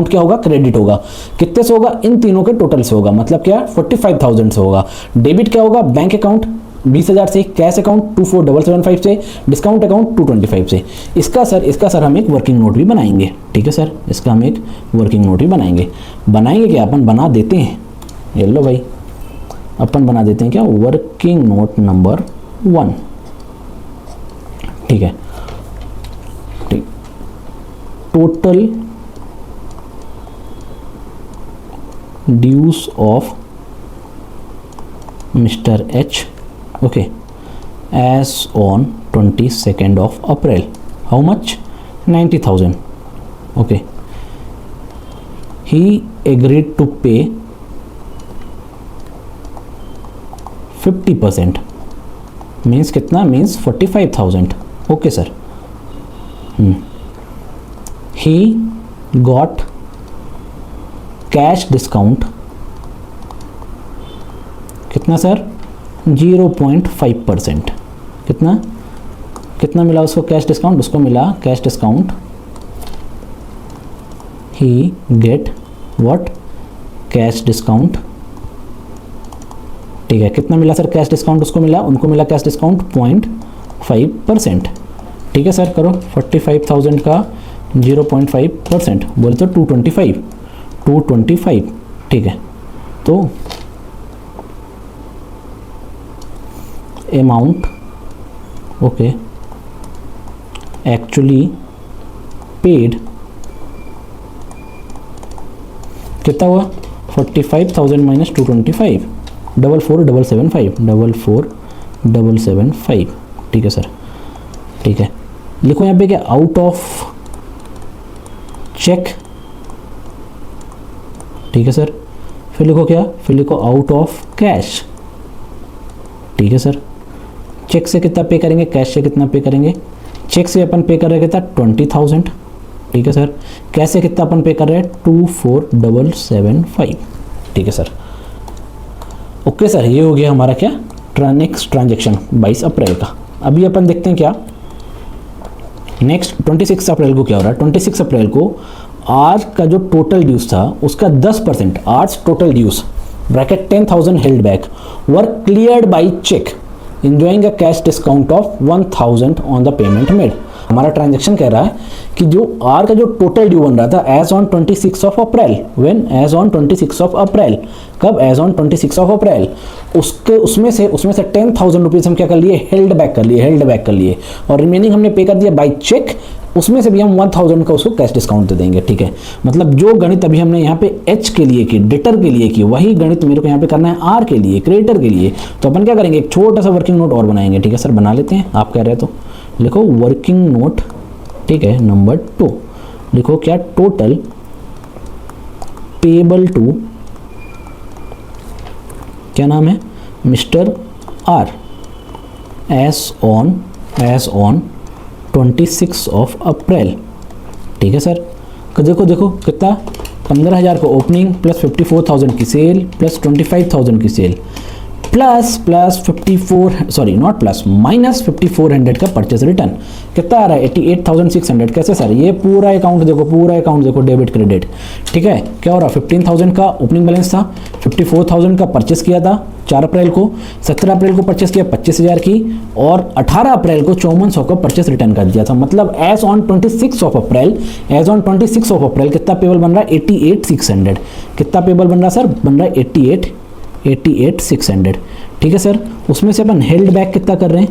क्या होगा? क्रेडिट होगा। कितने से होगा? इन तीनों के टोटल से होगा, मतलब क्या? 45,000 से होगा। डेबिट क्या होगा? बैंक अकाउंट 20,000 से, कैश अकाउंट 24,775 से, डिस्काउंट अकाउंट 225 से। इसका सर हम एक वर्किंग नोट भी बनाएंगे, ठीक है सर, इसका हम एक वर्किंग नोट भी बनाएंगे क्या? अपन बना देते हैं, ये लो भाई, अपन बना देते हैं क्या? वर्किंग नोट नंबर 1, ठीक है, ठीक। Total dues of mister H, okay, as on 22nd of April. How much? 90,000. Okay. He agreed to pay 50%. Means कितना? Means 45,000. Okay sir. He got cash discount. कितना सर? 0.5%। कितना मिला उसको कैश डिस्काउंट? उसको मिला cash discount, he get what? Cash discount, ठीक है। कितना मिला सर कैश डिस्काउंट? उसको मिला, उनको मिला कैश डिस्काउंट 0.5%, ठीक है सर। करो 45,000 का 0.5% बोले तो 225, ठीक है। तो amount, okay, actually paid कितना हुआ? 45,000 माइनस 225, 44,775, ठीक है सर, ठीक है। लिखो यहाँ पे क्या? आउट ऑफ चेक, ठीक है सर। फिर लिखो क्या? फिर लिखो आउट ऑफ कैश, ठीक है सर। चेक से कितना पे करेंगे? कैश से कितना पे करेंगे? चेक से अपन पे कर रहे कितना? 20,000, ठीक है सर। कैश से कितना अपन पे कर रहे हैं? 24,775, ठीक है सर। ओके सर, ये हो गया हमारा क्या? नेक्स्ट ट्रांजेक्शन 22 अप्रैल का। अभी अपन देखते हैं क्या नेक्स्ट 26 अप्रैल को क्या हो रहा है। 26 अप्रैल को आज का जो टोटल ड्यूज था उसका 10%, आज total dues bracket 10,000 held back were cleared by cheque enjoying a cash discount of 1,000 on the payment made। हमारा ट्रांजेक्शन कह रहा है कि जो आर का जो टोटल ड्यू बन रहा था as on 26 of April, when as on 26 of April, कब? As on 26 of April. उसमें से 10,000 रुपीज़ हम क्या कर लिए? हेल्ड बैक कर लिए, और रिमेनिंग हमने पे कर दिया बाई चेक। उसमें से भी हम 1,000 का उसको कैश डिस्काउंट दे देंगे, ठीक है। मतलब जो गणित अभी हमने यहाँ पे एच के लिए की, डेटर के लिए की, वही गणित मेरे को यहाँ पे करना है आर के लिए, क्रेडिटर के लिए। तो अपन क्या करेंगे? एक छोटा सा वर्किंग नोट और बनाएंगे, ठीक है सर। बना लेते हैं, आप कह रहे हैं तो लिखो वर्किंग नोट, ठीक है, नंबर 2। लिखो क्या? टोटल पेबल टू, क्या नाम है? Mister R, as on 26 of April, ठीक है सर। देखो कितना? 15,000 का ओपनिंग प्लस 54,000 की सेल प्लस 25,000 की सेल प्लस माइनस 5400 का परचेस रिटर्न। कितना आ रहा है? 88,600। कैसे सर? ये पूरा अकाउंट देखो, डेबिट क्रेडिट, ठीक है। क्या हो रहा है? 15,000 का ओपनिंग बैलेंस था, 54,000 का परचेस किया था 4 अप्रैल को, 17 अप्रैल को परचेस किया 25,000 की, और 18 अप्रैल को 5400 का परचेस रिटर्न कर दिया था। मतलब एज ऑन 26 ऑफ अप्रैल कितना पेबल बन रहा है? 88,600। कितना पेबल बन रहा है सर? बन रहा है 88,600, ठीक है सर। उसमें से अपन हेल्ड बैक कितना कर रहे हैं?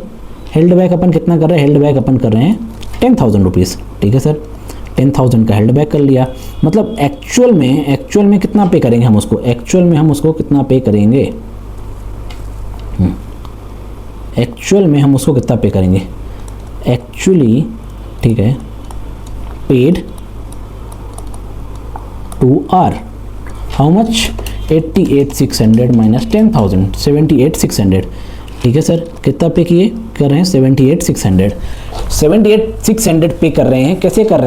हेल्ड बैक अपन कितना कर रहे हैं? हेल्ड बैक अपन कर रहे हैं 10,000 रुपीज़, ठीक है सर। 10,000 का हेल्ड बैक कर लिया। मतलब एक्चुअल में कितना पे करेंगे हम उसको? एक्चुअल में हम उसको कितना पे करेंगे? एक्चुअली, ठीक है, paid to R how much? 88,600 minus 10,000, 78,600, ठीक है सर। कितना पे किए? कर रहे हैं 78,600 पे कर रहे हैं। कैसे कर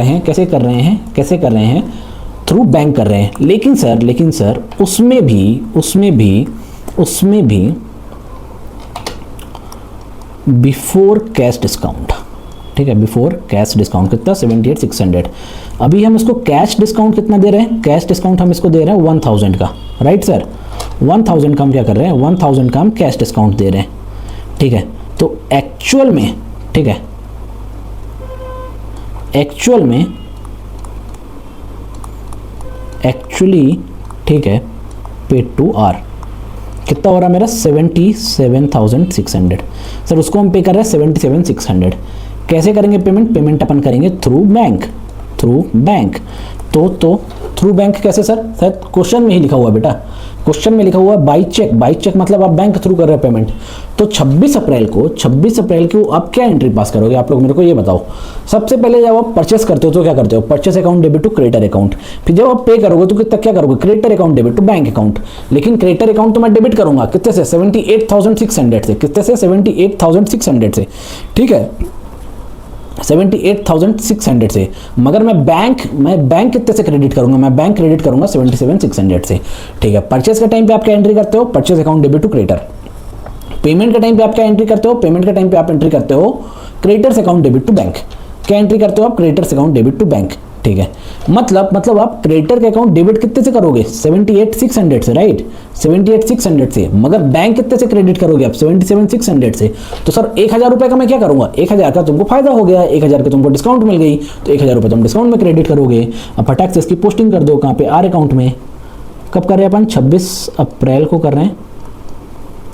रहे हैं? थ्रू बैंक कर रहे हैं। लेकिन सर उसमें भी बिफोर कैश डिस्काउंट, ठीक है, बिफोर कैश डिस्काउंट कितना 78,600। अभी हम इसको कैश डिस्काउंट कितना दे रहे हैं, कैश डिस्काउंट हम इसको दे रहे हैं 1000 का, राइट सर, 1000 का हम क्या कर रहे हैं, 1000 का हम कैश डिस्काउंट दे रहे हैं, ठीक है। तो एक्चुअल में, ठीक है, एक्चुअली ठीक है, पेड टू आर कितना हो रहा है मेरा 77,600। सर उसको हम पे कर रहे हैं 77,600। कैसे करेंगे पेमेंट, पेमेंट अपन करेंगे थ्रू बैंक, तो थ्रू बैंक कैसे सर, क्वेश्चन में ही लिखा हुआ बेटा, क्वेश्चन में लिखा हुआ है बाई चेक, बाई चेक मतलब आप बैंक थ्रू कर रहे हैं पेमेंट। तो 26 अप्रैल को आप क्या एंट्री पास करोगे, आप लोग मेरे को ये बताओ। सबसे पहले जब आप परचेस करते हो तो क्या करते हो, purchase account debit to creditor account. फिर जब आप पे करोगे तो कितना क्या करोगे, creditor account debit to bank account. लेकिन क्रेडिटर अकाउंट तो मैं डेबिट करूंगा कितने से, 78,600 से, कितने से 78,600 से, ठीक है, 78,600 से। मगर मैं बैंक कितने से क्रेडिट करूंगा, मैं बैंक क्रेडिट करूंगा 77,600 से, ठीक है। परचेस के टाइम पे आप क्या एंट्री करते हो, purchase account debit to creditor. Payment के टाइम पे आप क्या एंट्री करते हो, पेमेंट के टाइम पे आप एंट्री करते हो creditors account debit to bank. क्या एंट्री करते हो आप, creditors account debit to bank, ठीक है। मतलब आप क्रेडिटर के अकाउंट डेबिट कितने से करोगे, 78,600 से, राइट, 78,600 से। मगर बैंक कितने से क्रेडिट करोगे आप, 77,600 से। तो सर 1,000 रुपए का मैं क्या करूंगा, 1,000 का तुमको फायदा हो गया, 1,000 का तुमको डिस्काउंट मिल गई, तो 1,000 रुपए तुम डिस्काउंट में क्रेडिट करोगे। अब फटाक से इसकी पोस्टिंग कर दो, कहाँ पे, आर अकाउंट में। कब कर रहे हैं अपन, 26 अप्रैल को कर रहे हैं।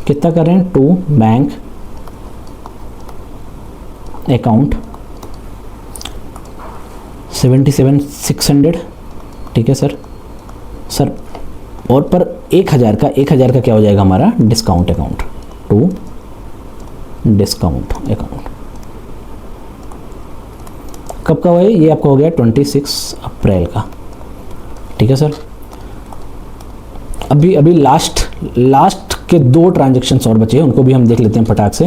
कितना कर रहे हैं, टू बैंक अकाउंट 77,600, ठीक है सर। और पर 1,000 का क्या हो जाएगा हमारा, discount account, to discount account. कब का हुआ ये आपका हो गया 26 अप्रैल का, ठीक है सर। अभी लास्ट के 2 ट्रांजेक्शन्स और बचे हैं, उनको भी हम देख लेते हैं फटाक से।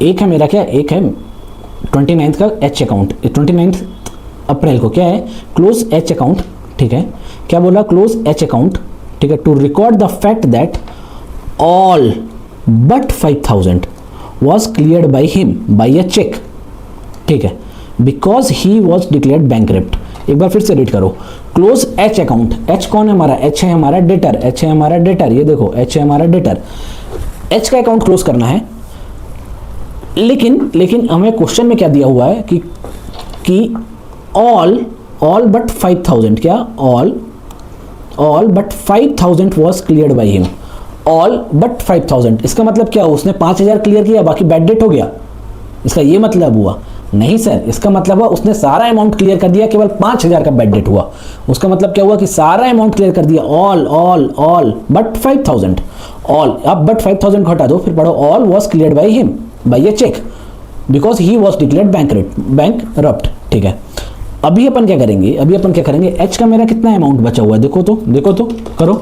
एक है मेरा क्या, एक है 29 का एच अकाउंट, 29 अप्रैल को क्या है, क्लोज एच अकाउंट, ठीक है। क्या बोला, क्लोज एच अकाउंट, ठीक है, to record the fact that all but 5,000 was cleared by him by a check, ठीक है, because he was declared bankrupt। एक बार फिर से रीड करो, क्लोज एच अकाउंट। एच कौन है हमारा, एच है हमारा डेटर, एच है हमारा डेटर, ये देखो एच है हमारा डेटर। एच का अकाउंट क्लोज करना है, लेकिन हमें क्वेश्चन में क्या दिया हुआ है कि ऑल बट 5,000, क्या all but 5,000 was cleared by him, all but 5,000। इसका मतलब क्या हुआ, उसने 5,000 क्लियर किया, बाकी बैड डेट हो गया, इसका ये मतलब हुआ? नहीं सर, इसका मतलब हुआ उसने सारा अमाउंट क्लियर कर दिया, केवल 5,000 का बैड डेट हुआ। उसका मतलब क्या हुआ कि सारा अमाउंट क्लियर कर दिया, ऑल बट 5,000। ऑल, अब बट 5,000 को हटा दो, फिर पढ़ो all was cleared by him by a cheque because he was declared bankrupt, ठीक है। अभी अपन क्या करेंगे, एच का मेरा कितना अमाउंट बचा हुआ है, देखो तो करो,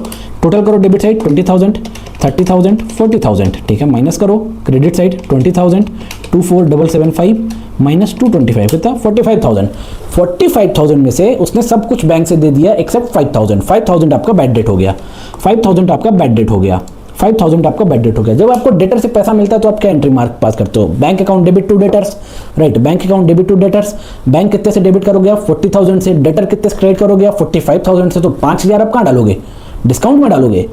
टोटल करो, डेबिट साइड 20,000, 30,000, 40,000, ठीक है, माइनस करो क्रेडिट साइड 20,000, 24,775 माइनस 225 कितना 45,000। 45,000 में से उसने सब कुछ बैंक से दे दिया एक्सेप्ट 5,000। 5,000 आपका बैड डेट हो गया, 5,000 आपका बैड डेट हो गया, 5,000 आपका बैड डेट हो गया। जब आपको डेटर से पैसा मिलता है तो आप क्या एंट्री मार्क पास करते हो, bank account debit to debtors, right, bank account debit to debtors. Bank कितने से डेबिट करोगे आप, 40,000 से। डेटर कितने से क्रेडिट करोगे आप, 45,000 से। तो 5,000 आप कहाँ डालोगे, डिस्काउंट में डालोगे,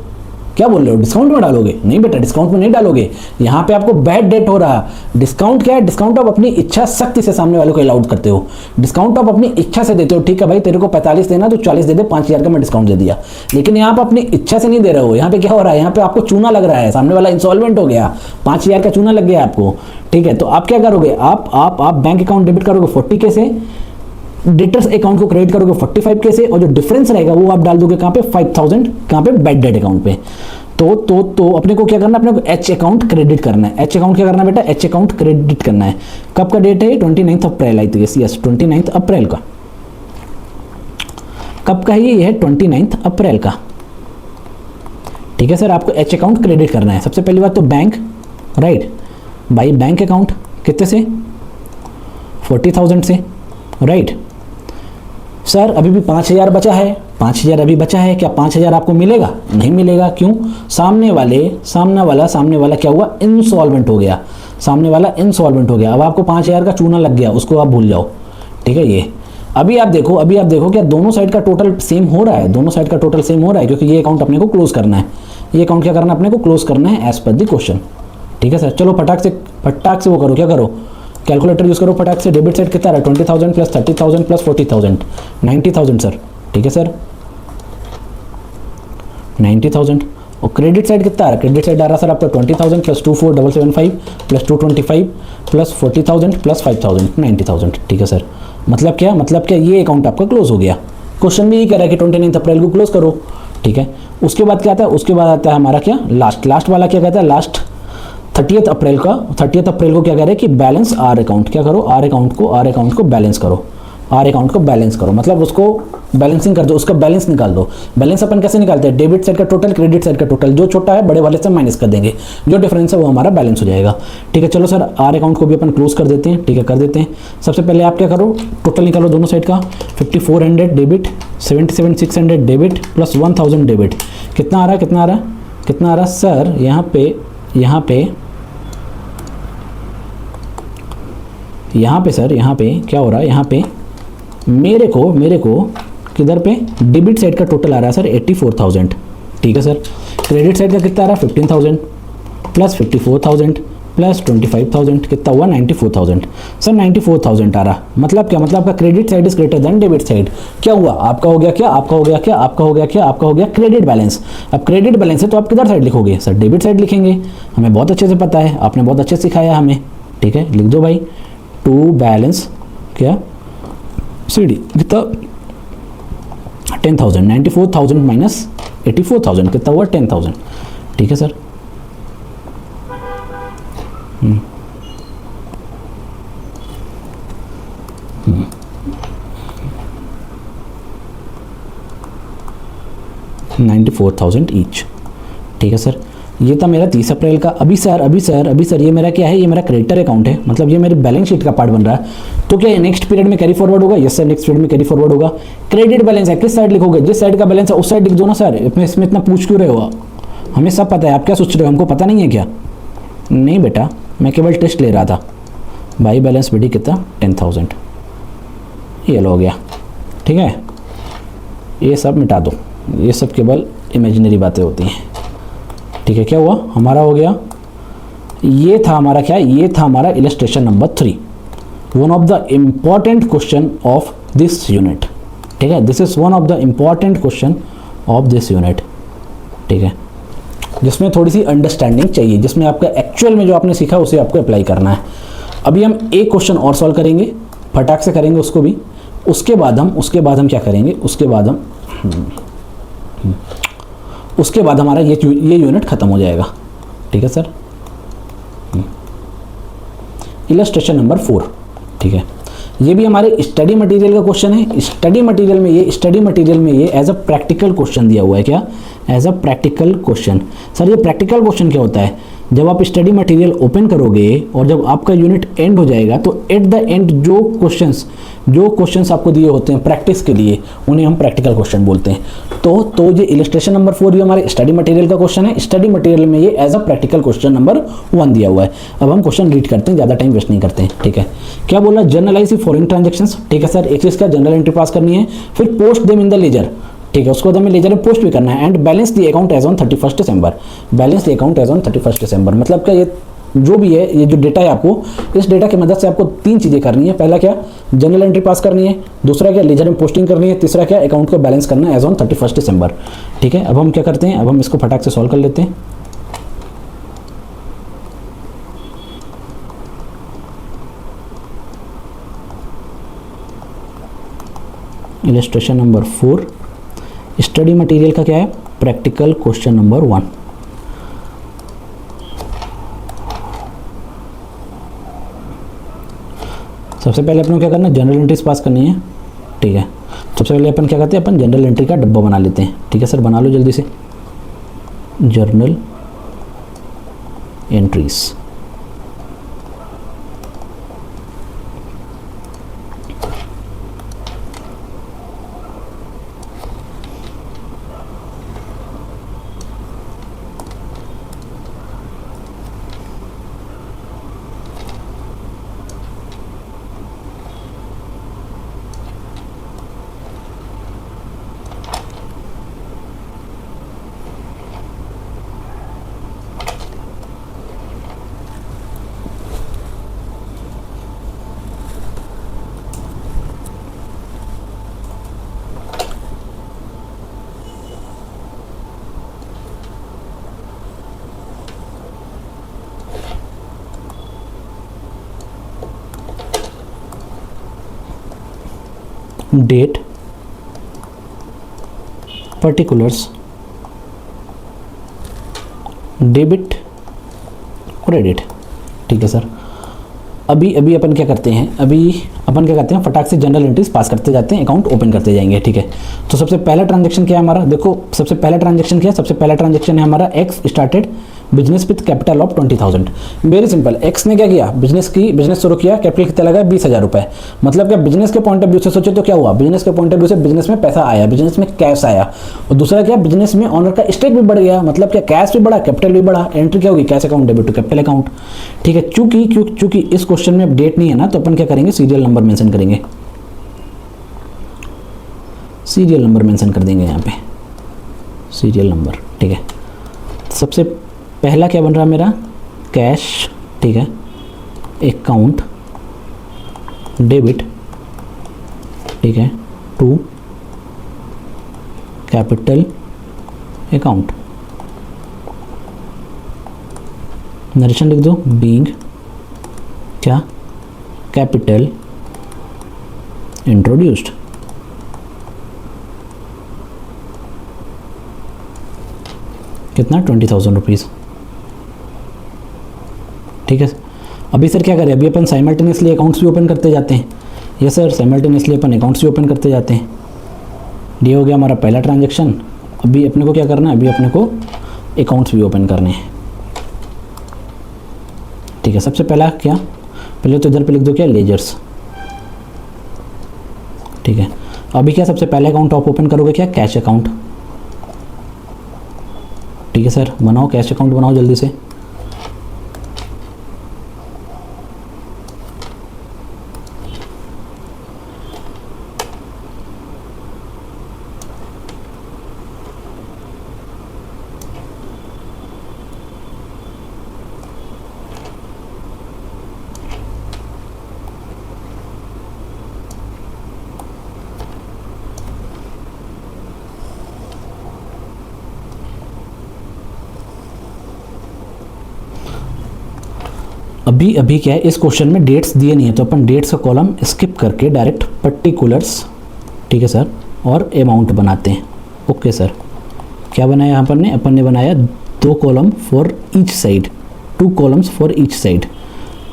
क्या बोल रहे हो, डिस्काउंट में डालोगे? नहीं बेटा, डिस्काउंट में नहीं डालोगे, यहाँ पे आपको बैड डेट हो रहा। डिस्काउंट क्या है, डिस्काउंट आप अपनी इच्छा शक्ति से सामने वाले को अलाउड करते हो, डिस्काउंट आप अपनी इच्छा से देते हो। ठीक है भाई, तेरे को 45 देना तो 40 दे दे, 5,000 का मैं डिस्काउंट दे दिया। लेकिन यहाँ पे अपनी इच्छा से नहीं दे रहे हो, यहाँ पे क्या हो रहा है, यहाँ पे आपको चूना लग रहा है, सामने वाला इंसॉल्वेंट हो गया, 5,000 का चूना लग गया आपको। ठीक है, तो आप क्या करोगे, आप बैंक अकाउंट डेबिट करोगे 40 के से, डेटर्स अकाउंट को क्रेडिट करोगे 45 के से, और जो डिफरेंस रहेगा वो आप डाल दोगे कहाँ पे, 5,000 कहाँ पे, बैड डेट अकाउंट पे। तो अपने को क्या करना है, अपने को एच अकाउंट क्रेडिट करना है। एच अकाउंट क्या करना है बेटा, एच अकाउंट क्रेडिट करना है। कब का डेट है, 29 अप्रैल आई थी, यस 29 अप्रैल का। कब का है ये है 29 अप्रैल का। ठीक है सर, आपको एच अकाउंट क्रेडिट करना है। सबसे पहली बात तो bank, right, by bank account कितने से, 40,000 से, राइट। सर अभी भी 5,000 बचा है, 5,000 अभी बचा है, क्या 5,000 आपको मिलेगा? नहीं मिलेगा। क्यों? सामने वाला क्या हुआ? इंसॉल्वेंट हो गया, सामने वाला इंसॉल्वेंट हो गया। अब आपको 5,000 का चूना लग गया, उसको आप भूल जाओ, ठीक है। ये अभी आप देखो क्या दोनों साइड का टोटल सेम हो रहा है, दोनों साइड का टोटल सेम हो रहा है, क्योंकि ये अकाउंट अपने को क्लोज करना है, ये अकाउंट क्या करना है अपने को? क्लोज करना है एज पर द क्वेश्चन, ठीक है सर। चलो फटाक से वो करो, क्या करो? कैलकुलेटर यूज करो फटाक से। डेबिट साइड कितना रहा? 20,000 प्लस 30,000 प्लस 40,000, 90,000 सर, ठीक है सर, 90,000। और क्रेडिट साइड कितना आ रहा है? क्रेडिट साइड आ रहा सर आपका 20,000 प्लस 24,775 प्लस 225 प्लस 40,000 प्लस 5,000, 90,000, ठीक है सर। मतलब क्या ये अकाउंट आपका क्लोज हो गया। क्वेश्चन भी ये कह रहा है कि 29 अप्रैल को क्लोज करो, ठीक है। उसके बाद क्या आता है? उसके बाद आता है हमारा क्या? लास्ट वाला क्या कहता है? लास्ट 30 अप्रैल को क्या कह रहे हैं कि बैलेंस आर अकाउंट, क्या करो? आर अकाउंट को बैलेंस करो, आर अकाउंट को बैलेंस करो, मतलब उसको बैलेंसिंग कर दो, उसका बैलेंस निकाल दो। बैलेंस अपन कैसे निकालते हैं? डेबिट साइड का टोटल, क्रेडिट साइड का टोटल, जो छोटा है बड़े वाले से माइनस कर देंगे, जो डिफरेंस है वो हमारा बैलेंस हो जाएगा, ठीक है। चलो सर आर अकाउंट को भी अपन क्लोज कर देते हैं, ठीक है, कर देते हैं। सबसे पहले आप क्या करो? टोटल निकालो दोनों साइड का। 5,400 डेबिट, 77,600 डेबिट प्लस 1,000 डेबिट, कितना आ रहा है सर? यहाँ पे सर, यहाँ पे क्या हो रहा है? यहाँ पे मेरे को किधर पे? डेबिट साइड का टोटल आ रहा है सर 84,000, ठीक है सर। क्रेडिट साइड का कितना आ रहा है? 15,000 प्लस 54,000 प्लस 25,000, कितना हुआ? 94,000 सर, 94,000 आ रहा। मतलब क्या? मतलब आपका credit side is greater than debit side. क्या हुआ? आपका हो गया क्रेडिट बैलेंस। अब क्रेडिट बैलेंस है तो आप किधर साइड लिखोगे? सर डेबिट साइड लिखेंगे, हमें बहुत अच्छे से पता है, आपने बहुत अच्छे से सिखाया हमें, ठीक है। लिख दो भाई, टू बैलेंस क्या? CD कितना? 10,000, 94,000 माइनस 84,000, कितना हुआ? 10,000, ठीक है सर। 94,000 ईच, ठीक है सर। ये था मेरा 30 अप्रैल का। अभी सर ये मेरा क्या है? ये मेरा क्रेडिटर अकाउंट है, मतलब ये मेरे बैलेंस शीट का पार्ट बन रहा है। तो क्या नेक्स्ट पीरियड में कैरी फॉरवर्ड होगा? यस सर, नेक्स्ट पीरियड में कैरी फॉरवर्ड होगा। क्रेडिट बैलेंस है, किस साइड लिखोगे? जिस साइड का बैलेंस है उस साइड लिख दो ना सर, इसमें इतना पूछ क्यों रहे हो? हमें सब पता है, आप क्या सोच रहे हो? हमको पता नहीं है क्या? नहीं बेटा, मैं केवल टेस्ट ले रहा था। भाई बैलेंस बेटी कितना? 10,000, ये लो हो गया, ठीक है। ये सब मिटा दो, ये सब केवल इमेजिनरी बातें होती हैं, ठीक है। क्या हुआ? हमारा हो गया, ये था हमारा क्या? ये था हमारा illustration number 3, one of the important question of this unit, ठीक है। This is one of the important question of this unit, ठीक है, जिसमें थोड़ी सी अंडरस्टैंडिंग चाहिए, जिसमें आपका एक्चुअल में जो आपने सीखा उसे आपको अप्लाई करना है। अभी हम एक क्वेश्चन और सॉल्व करेंगे, फटाक से करेंगे उसको भी। उसके बाद हम क्या करेंगे? उसके बाद हमारा ये यूनिट खत्म हो जाएगा, ठीक है सर। इलस्ट्रेशन नंबर 4, ठीक है। ये भी हमारे स्टडी मटेरियल का क्वेश्चन है। स्टडी मटेरियल में ये एज अ प्रैक्टिकल क्वेश्चन दिया हुआ है। क्या? As a practical question. Sir ये प्रैक्टिकल क्वेश्चन क्या होता है? जब आप स्टडी मटेरियल ओपन करोगे और जब आपका यूनिट एंड हो जाएगा तो एट द एंड जो क्वेश्चंस आपको दिए होते हैं प्रैक्टिस के लिए, उन्हें हम प्रैक्टिकल क्वेश्चन बोलते हैं। तो ये इलस्ट्रेशन नंबर 4 ये हमारे स्टडी मटेरियल का क्वेश्चन है। स्टडी मटेरियल में ये as a practical question number 1 दिया हुआ है। अब हम क्वेश्चन रीड करते हैं, ज़्यादा टाइम वेस्ट नहीं करते हैं, ठीक है। क्या बोला? जर्नलाइज फॉरेन ट्रांजेक्शंस, ठीक है सर। एक चीज़ का जनरल एंट्री पास करनी है, फिर post them in the ledger, ठीक है। उसको हमें लेजर में पोस्ट भी करना है। And balance the account as on 31 December. Balance the account as on 31 December मतलब क्या? ये जो भी है, ये जो डेटा है, आपको इस डेटा की मदद से आपको 3 चीज़ें करनी है। पहला क्या? जनरल एंट्री पास करनी है। दूसरा क्या? लेजर में पोस्टिंग करनी है। तीसरा क्या? अकाउंट को बैलेंस करना है एज ऑन 31 दिसंबर, ठीक है। अब हम क्या करते हैं? अब हम इसको फटाक से सॉल्व कर लेते हैं। इलस्ट्रेशन नंबर 4 स्टडी मटेरियल का क्या है? Practical question number 1। सबसे पहले अपन को क्या करना है? जनरल एंट्रीज पास करनी है, ठीक है। सबसे पहले अपन क्या करते हैं? अपन जनरल एंट्री का डब्बा बना लेते हैं, ठीक है सर। बना लो जल्दी से journal entries. Date particulars debit credit. ठीक है सर, अभी अपन क्या करते हैं, फटाक से जनरल एंट्रीज पास करते जाते हैं, अकाउंट ओपन करते जाएंगे। ठीक है, तो सबसे पहला ट्रांजैक्शन क्या है हमारा, देखो सबसे पहला ट्रांजैक्शन है हमारा x started business with capital of 20,000। Very simple, x ने क्या किया, बिजनेस शुरू किया, कैपिटल कितना लगा, 20,000 रुपए। मतलब क्या, बिजनेस के पॉइंट ऑफ व्यू से सोचे तो क्या हुआ, बिजनेस के पॉइंट ऑफ व्यू से बिजनेस में पैसा आया, बिजनेस में कैश आया। और दूसरा क्या, बिजनेस में ऑनर का स्टेक भी बढ़ गया, मतलब क्या, कैश भी बढ़ा, कैपिटल भी बढ़ा। एंट्री क्या होगी, cash account debit to capital account. ठीक है, चूंकि इस क्वेश्चन में डेट नहीं है ना, तो अपन क्या करेंगे, सीरियल नंबर मेंशन करेंगे, सीरियल नंबर मेंशन कर देंगे यहाँ पे, सीरियल नंबर। ठीक है, सबसे पहला क्या बन रहा है मेरा, कैश। ठीक है, अकाउंट डेबिट, ठीक है, टू कैपिटल अकाउंट। नरेशन लिख दो, बीइंग क्या, कैपिटल इंट्रोड्यूस्ड। कितना, 20,000 रुपीज़। ठीक है, अभी सर क्या करें, अभी अपन साइमल्टेनियसली अकाउंट्स भी ओपन करते जाते हैं। यस सर, साइमल्टेनियसली अपन अकाउंट्स भी ओपन करते जाते हैं। ये हो गया हमारा पहला ट्रांजैक्शन। अभी अपने को क्या करना है, अभी अपने को अकाउंट्स भी ओपन करने हैं। ठीक है, सबसे पहला क्या, पहले तो इधर पे लिख दो क्या, लेजर्स। ठीक है, अभी क्या सबसे पहले अकाउंट आप ओपन करोगे क्या, कैश अकाउंट। ठीक है सर, बनाओ कैश अकाउंट, बनाओ जल्दी से। अभी क्या है, इस क्वेश्चन में डेट्स दिए नहीं है, तो अपन डेट्स का कॉलम स्किप करके डायरेक्ट पर्टिकुलर्स, ठीक है सर, और अमाउंट बनाते हैं। ओके सर, क्या बनाया अपन ने बनाया 2 column for each side, 2 columns for each side,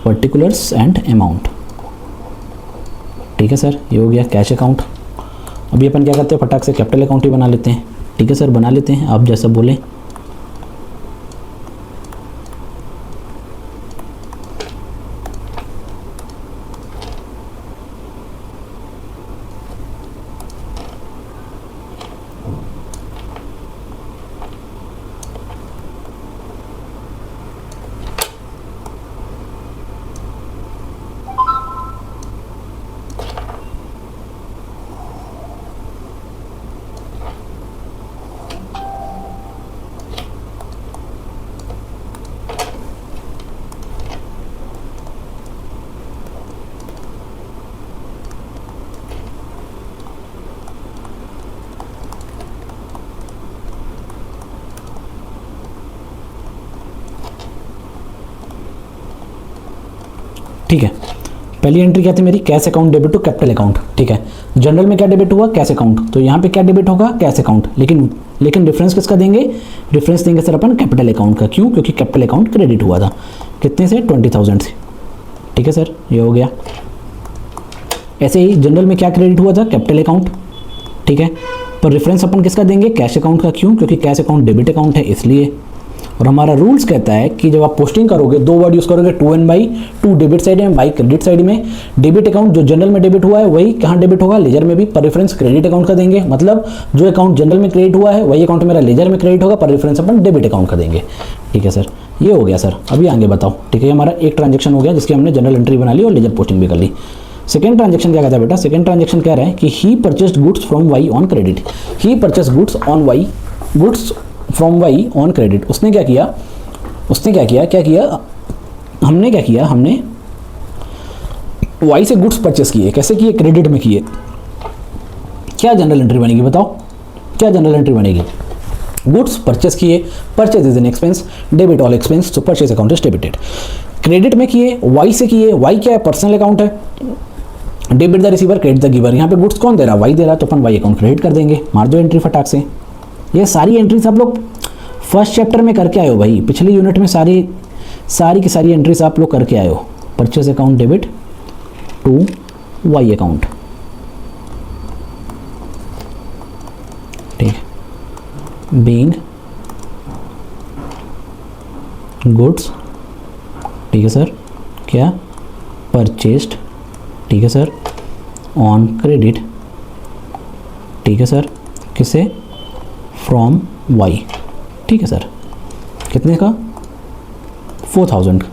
particulars and amount. ठीक है सर, ये हो गया कैश अकाउंट। अभी अपन क्या करते हैं, फटाक से कैपिटल अकाउंट ही बना लेते हैं। ठीक है सर, बना लेते हैं, आप जैसा बोलें। ठीक है, पहली एंट्री क्या थी मेरी, cash account debit to capital account. ठीक है, जनरल में क्या डेबिट हुआ, कैश अकाउंट, तो यहाँ पे क्या डेबिट होगा, कैश अकाउंट। लेकिन डिफरेंस किसका देंगे, डिफरेंस देंगे सर अपन कैपिटल अकाउंट का। क्यों, क्योंकि कैपिटल अकाउंट क्रेडिट हुआ था, कितने से, 20,000 से। ठीक है सर, ये हो गया। ऐसे ही जनरल में क्या क्रेडिट हुआ था, कैपिटल अकाउंट। ठीक है, पर रेफरेंस अपन किसका देंगे, कैश अकाउंट का। क्यों, क्योंकि कैश अकाउंट डेबिट अकाउंट है इसलिए। और हमारा रूल्स कहता है कि जब आप पोस्टिंग करोगे 2 वर्ड यूज करोगे, to and by, to debit side में, बाई क्रेडिट साइड में। डेबिट अकाउंट जो जनरल में डेबिट हुआ है वही कहाँ डेबिट होगा, लेजर में भी, पर रेफरेंस क्रेडिट अकाउंट का देंगे। मतलब जो अकाउंट जनरल में क्रेडिट हुआ है वही अकाउंट मेरा लेजर में क्रेडिट होगा, पर रेफरेंस अपन डेबिट अकाउंट का देंगे। ठीक है सर, ये हो गया सर। अभी आगे बताओ। ठीक है, हमारा एक ट्रांजेक्शन हो गया जिसकी हमने जनरल एंट्री बना ली और लेजर पोस्टिंग भी कर ली। सेकंड ट्रांजेक्शन क्या कहता है बेटा, सेकंड ट्रांजेक्शन कह रहा है कि he purchased goods from Y on credit. He purchased goods from Y on credit. उसने क्या किया, हमने वाई से गुड्स परचेस किए। कैसे किए, क्रेडिट में किए। क्या जनरल एंट्री बनेगी बताओ, क्या जनरल एंट्री बनेगी, गुड्स परचेस किए, purchase is an expense, debit all expense, तो purchase account is debited. Credit में किए, वाई से किए, वाई क्या है, पर्सनल अकाउंट है, debit the receiver credit the giver. यहाँ पे गुड्स कौन दे रहा है, वाई दे रहा है, तो अपन वाई अकाउंट क्रेडिट कर देंगे। मार दो एंट्री फटाक से। ये सारी एंट्रीज आप लोग फर्स्ट चैप्टर में करके आए हो भाई, पिछली यूनिट में सारी की सारी एंट्रीज आप लोग करके आए हो। Purchase account debit to Y account, ठीक है। बीइंग गुड्स, ठीक है सर, क्या परचेस्ड, ठीक है सर, ऑन क्रेडिट, ठीक है सर, किसे, फ्रॉम वाई, ठीक है सर। कितने का, 4000,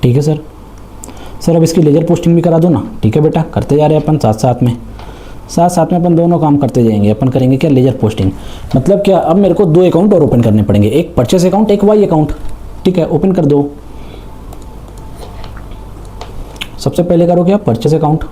ठीक है सर। सर अब इसकी लेजर पोस्टिंग भी करा दो ना, ठीक है बेटा, करते जा रहे हैं अपन साथ साथ में अपन दोनों काम करते जाएंगे। अपन करेंगे क्या, लेजर पोस्टिंग। मतलब क्या, अब मेरे को 2 अकाउंट और ओपन करने पड़ेंगे, एक परचेस अकाउंट, एक वाई अकाउंट, ठीक है। ओपन कर दो। सबसे पहले करो क्या, परचेस अकाउंट।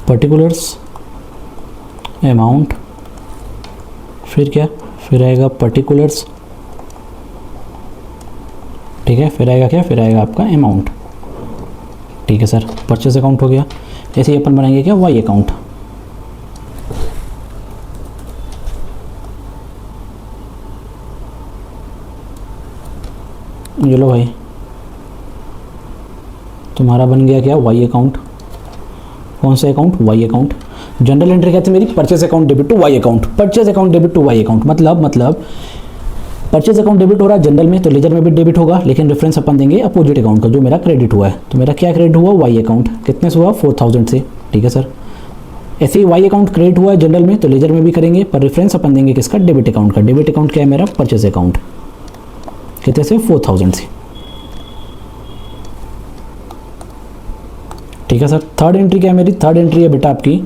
पर्टिकुलर्स, अमाउंट, फिर क्या, फिर आएगा पर्टिकुलर्स, ठीक है, फिर आएगा क्या, फिर आएगा आपका अमाउंट, ठीक है सर। परचेस अकाउंट हो गया। ऐसे ही अपन बनाएंगे क्या, वाई अकाउंट। ये लो भाई, तुम्हारा बन गया क्या, वाई अकाउंट। कौन सा account, Y account. Journal entry कहते हैं मेरी purchase account debit to Y account, purchase account debit to Y account. मतलब परचेज अकाउंट डेबिट हो रहा है जनरल में, तो लेजर में भी डेबिट होगा, लेकिन रेफरेंस अपन देंगे अपोजिट अकाउंट का, जो मेरा क्रेडिट हुआ है। तो मेरा क्या क्रेडिट हुआ, वाई अकाउंट। कितने से हुआ, 4000 से, ठीक है सर। ऐसे ही वाई अकाउंट क्रेडिट हुआ है जनरल में, तो लेजर में भी करेंगे, पर रेफरेंस अपन देंगे किसका, डेबिट अकाउंट का। डेबिट अकाउंट क्या है मेरा, परचेज अकाउंट। कितने से, 4000 से, ठीक है सर। थर्ड एंट्री क्या है मेरी, थर्ड एंट्री है बेटा आपकी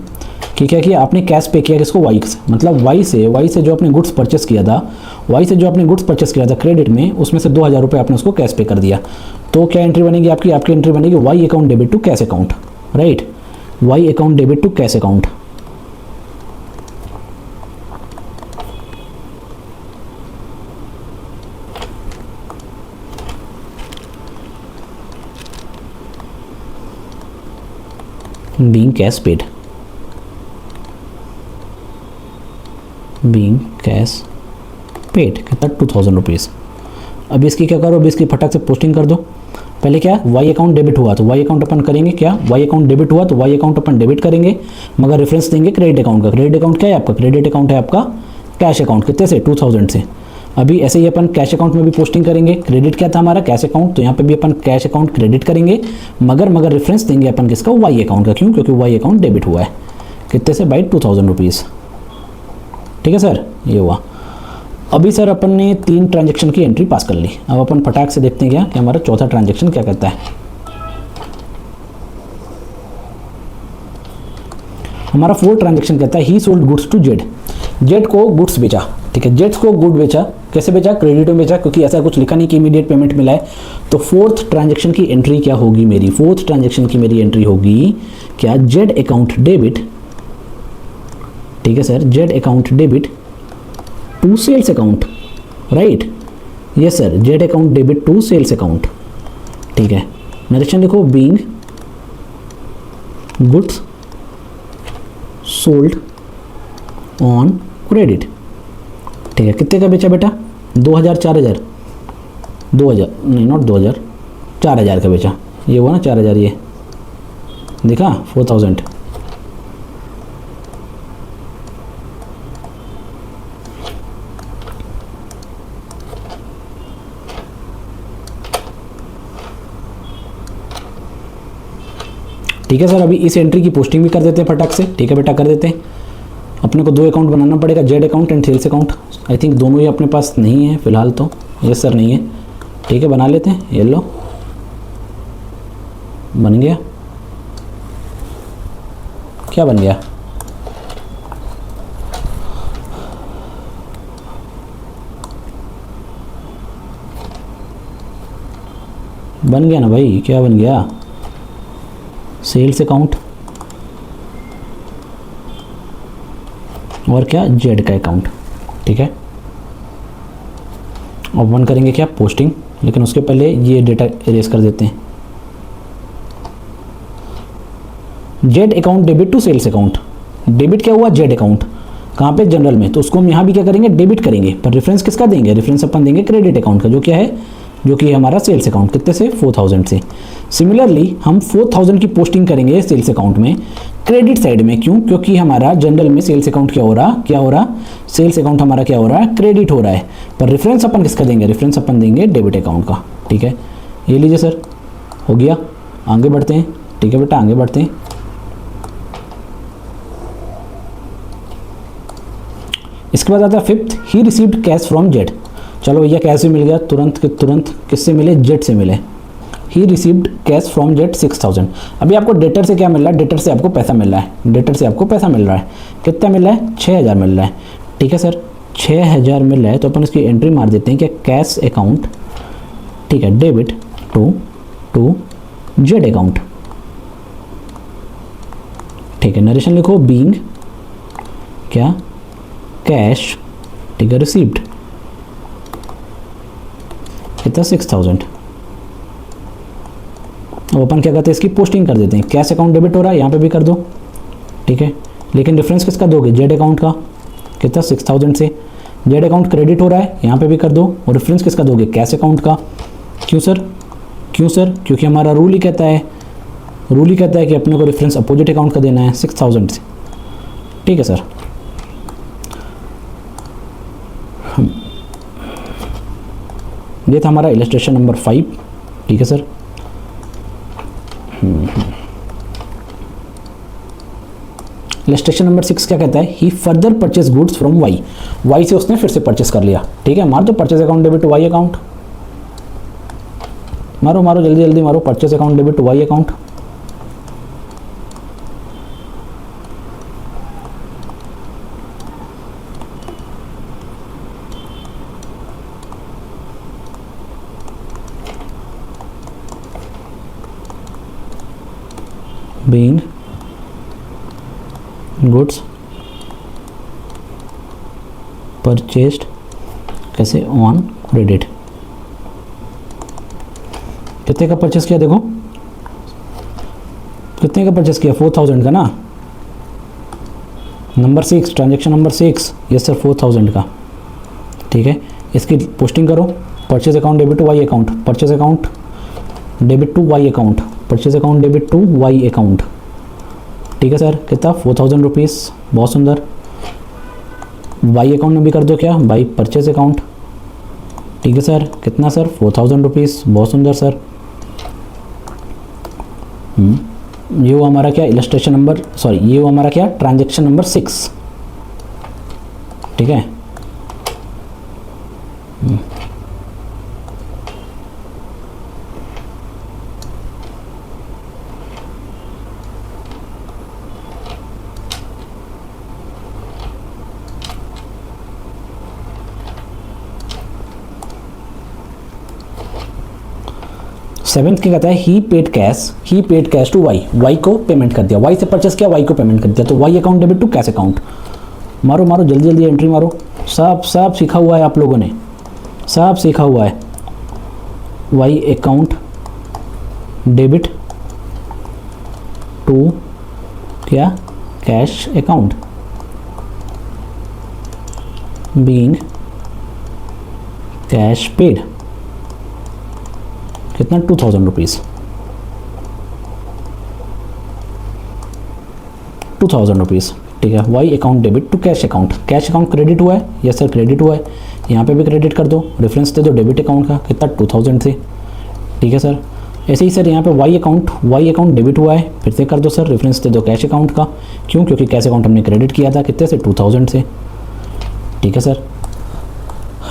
कि क्या किया आपने, कैश पे किया किसको, वाई से। मतलब वाई से जो आपने गुड्स परचेस किया था, वाई से जो आपने गुड्स परचेस किया था क्रेडिट में, उसमें से 2000 रुपये आपने उसको कैश पे कर दिया। तो क्या एंट्री बनेगी आपकी एंट्री बनेगी Y account debit to cash account, right. Y account debit to cash account. being cash paid, being cash paid कितना, 2000 रुपीज़। अब इसकी क्या करो, अब इसकी फटाक से पोस्टिंग कर दो। पहले क्या, वाई अकाउंट डेबिट हुआ तो वाई अकाउंट अपन करेंगे क्या, वाई अकाउंट डेबिट हुआ तो वाई अकाउंट अपन डेबिट करेंगे, मगर रेफरेंस देंगे क्रेडिट अकाउंट का। क्रेडिट अकाउंट क्या है आपका, क्रेडिट अकाउंट है आपका कैश अकाउंट। कितने से, 2000 से। अभी ऐसे ही अपन कैश अकाउंट में भी पोस्टिंग करेंगे। क्रेडिट क्या था हमारा, कैश अकाउंट, तो यहाँ पे भी अपन कैश अकाउंट क्रेडिट करेंगे, मगर रेफरेंस देंगे अपन किसका, वाई अकाउंट का। क्यों, क्योंकि वाई अकाउंट डेबिट हुआ है। कितने से, बाई 2000 रुपीज़, ठीक है सर। ये हुआ। अभी सर अपन ने 3 ट्रांजेक्शन की एंट्री पास कर ली। अब अपन फटाक से देखते हैं क्या कि हमारा चौथा ट्रांजेक्शन क्या कहता है। हमारा 4 ट्रांजेक्शन कहता है he sold goods to Z. Z को गुड्स बेचा, ठीक है। जेड को गुड बेचा, कैसे बेचा, क्रेडिट में बेचा, क्योंकि ऐसा कुछ लिखा नहीं कि इमीडिएट पेमेंट मिला है। तो 4th ट्रांजेक्शन की एंट्री क्या होगी मेरी, 4th ट्रांजेक्शन की मेरी एंट्री होगी क्या, जेड अकाउंट डेबिट, ठीक है sir, Z account debit to sales account, right. Yes sir, Z account debit to sales account, ठीक है। नरेशन लिखो, being goods sold on credit, ठीक है। कितने का बेचा बेटा, 2000, 4000, 2000 नहीं, नॉट 2000, 4000 का बेचा। ये हुआ ना 4000, ये देखा 4000। ठीक है सर, अभी इस एंट्री की पोस्टिंग भी कर देते हैं फटाक से। ठीक है बेटा, कर देते हैं। अपने को 2 अकाउंट बनाना पड़ेगा, Z account and sales account. I think दोनों ही अपने पास नहीं है फिलहाल तो। यस सर, नहीं है। ठीक है, बना लेते हैं। ये लो, बन गया। क्या बन गया? बन गया ना भाई, क्या बन गया? सेल्स अकाउंट और क्या, जेड का अकाउंट। ठीक है, अब वन करेंगे क्या, पोस्टिंग। लेकिन उसके पहले ये डेटा इरेज कर देते हैं। Z account debit to sales account. Debit क्या हुआ, जेड अकाउंट। कहाँ पे, जनरल में। तो उसको हम यहाँ भी क्या करेंगे, डेबिट करेंगे। पर रेफरेंस किसका देंगे, रेफरेंस अपन देंगे क्रेडिट अकाउंट का, जो क्या है, जो कि हमारा सेल्स अकाउंट। कितने से, 4000 से। सिमिलरली हम 4000 की पोस्टिंग करेंगे सेल्स अकाउंट में, क्रेडिट साइड में। क्यों? क्योंकि हमारा जनरल में सेल्स अकाउंट क्या हो रहा, सेल्स अकाउंट हमारा क्या हो रहा है, क्रेडिट हो रहा है। पर रेफरेंस अपन किसका देंगे, रेफरेंस अपन देंगे डेबिट अकाउंट का। ठीक है, ये लीजिए सर, हो गया। आगे बढ़ते हैं। ठीक है बेटा, आगे बढ़ते हैं। इसके बाद आता है 5th, he received cash from Z. चलो भैया, कैश भी मिल गया तुरंत के तुरंत। किससे मिले, जेड से मिले। He received cash from Z 6000। अभी आपको डेटर से क्या मिल रहा है, डेटर से आपको पैसा मिल रहा है। डेटर से आपको पैसा मिल रहा है। कितना मिल रहा है, 6000 मिल रहा है। ठीक है सर, 6000 मिल रहा है। तो अपन इसकी एंट्री मार देते हैं कि कैश अकाउंट, ठीक है, डेबिट टू जेड अकाउंट। ठीक है, नरेशन लिखो, बीइंग क्या, कैश, ठीक है, रिसीव्ड कितना, 6000। अब अपन क्या करते हैं, इसकी पोस्टिंग कर देते हैं। कैश अकाउंट डेबिट हो रहा है, यहाँ पे भी कर दो। ठीक है, लेकिन डिफरेंस किसका दोगे, जेड अकाउंट का। कितना, 6000 से। जेड अकाउंट क्रेडिट हो रहा है, यहाँ पे भी कर दो। और डिफरेंस किसका दोगे, कैश अकाउंट का। क्यों सर, क्यों सर? क्योंकि हमारा रूल ही कहता है कि अपने को रेफरेंस अपोजिट अकाउंट का देना है 6000 से। ठीक है सर, ये था हमारा इलस्ट्रेशन नंबर 5। ठीक है सर, इलस्ट्रेशन नंबर 6 क्या कहता है, he further purchase goods from Y से उसने फिर से परचेस कर लिया। ठीक है, मार दो purchase account debit to Y account. मारो जल्दी जल्दी मारो, purchase account debit to Y account. being goods purchased कैसे, ऑन क्रेडिट। कितने का परचेस किया, देखो कितने का परचेस किया, 4000 का ना। Number 6, transaction number 6, yes sir, 4000 का। ठीक है, इसकी पोस्टिंग करो। Purchase account debit to Y account, purchase account debit to Y account, purchase account debit to Y account. ठीक है सर, कितना, 4000 रुपीज़। बहुत सुंदर। वाई अकाउंट में भी कर दो क्या, बाई परचेज अकाउंट। ठीक है सर, कितना सर, 4000 रुपीज़। बहुत सुंदर सर। ये वो हमारा क्या, इलस्ट्रेशन नंबर, सॉरी, ये वो हमारा क्या, ट्रांजेक्शन नंबर 6। ठीक है, सेवेंथ क्या कहता है, ही पेड कैश टू वाई को पेमेंट कर दिया। वाई से परचेस किया, वाई को पेमेंट कर दिया। तो Y account debit to cash account. मारो जल्दी जल्दी एंट्री मारो। सब सीखा हुआ है आप लोगों ने, सब सीखा हुआ है। वाई अकाउंट डेबिट टू क्या, cash account, being cash paid. कितना, 2000 रुपीज़। 2000 रुपीज़। ठीक है, Y account debit to cash account. Cash account credit हुआ है, यस सर, क्रेडिट हुआ है। यहाँ पे भी क्रेडिट कर दो, रेफरेंस दे दो डेबिट अकाउंट का। कितना, 2000 से। ठीक है सर, ऐसे ही सर यहाँ पे वाई अकाउंट डेबिट हुआ है, फिर से कर दो सर, रेफरेंस दे दो कैश अकाउंट का। क्यों? क्योंकि कैश अकाउंट हमने क्रेडिट किया था कितने से, 2000 से। ठीक है सर।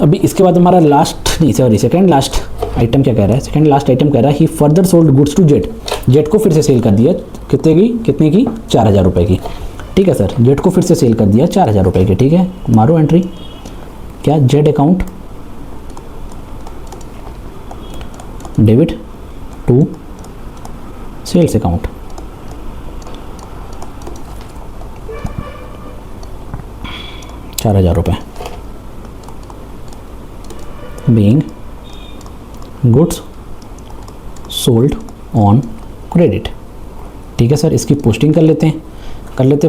अभी इसके बाद हमारा सेकंड लास्ट आइटम क्या कह रहा है, सेकंड लास्ट आइटम कह रहा है he further sold goods to Z को फिर से सेल कर दिया, कितने की 4000 रुपये की। ठीक है सर, जेट को फिर से सेल कर दिया 4000 रुपये की। ठीक है, मारो एंट्री, क्या Z account debit to sales account. ₹4000 being goods sold on credit. ठीक है सर, इसकी पोस्टिंग कर लेते हैं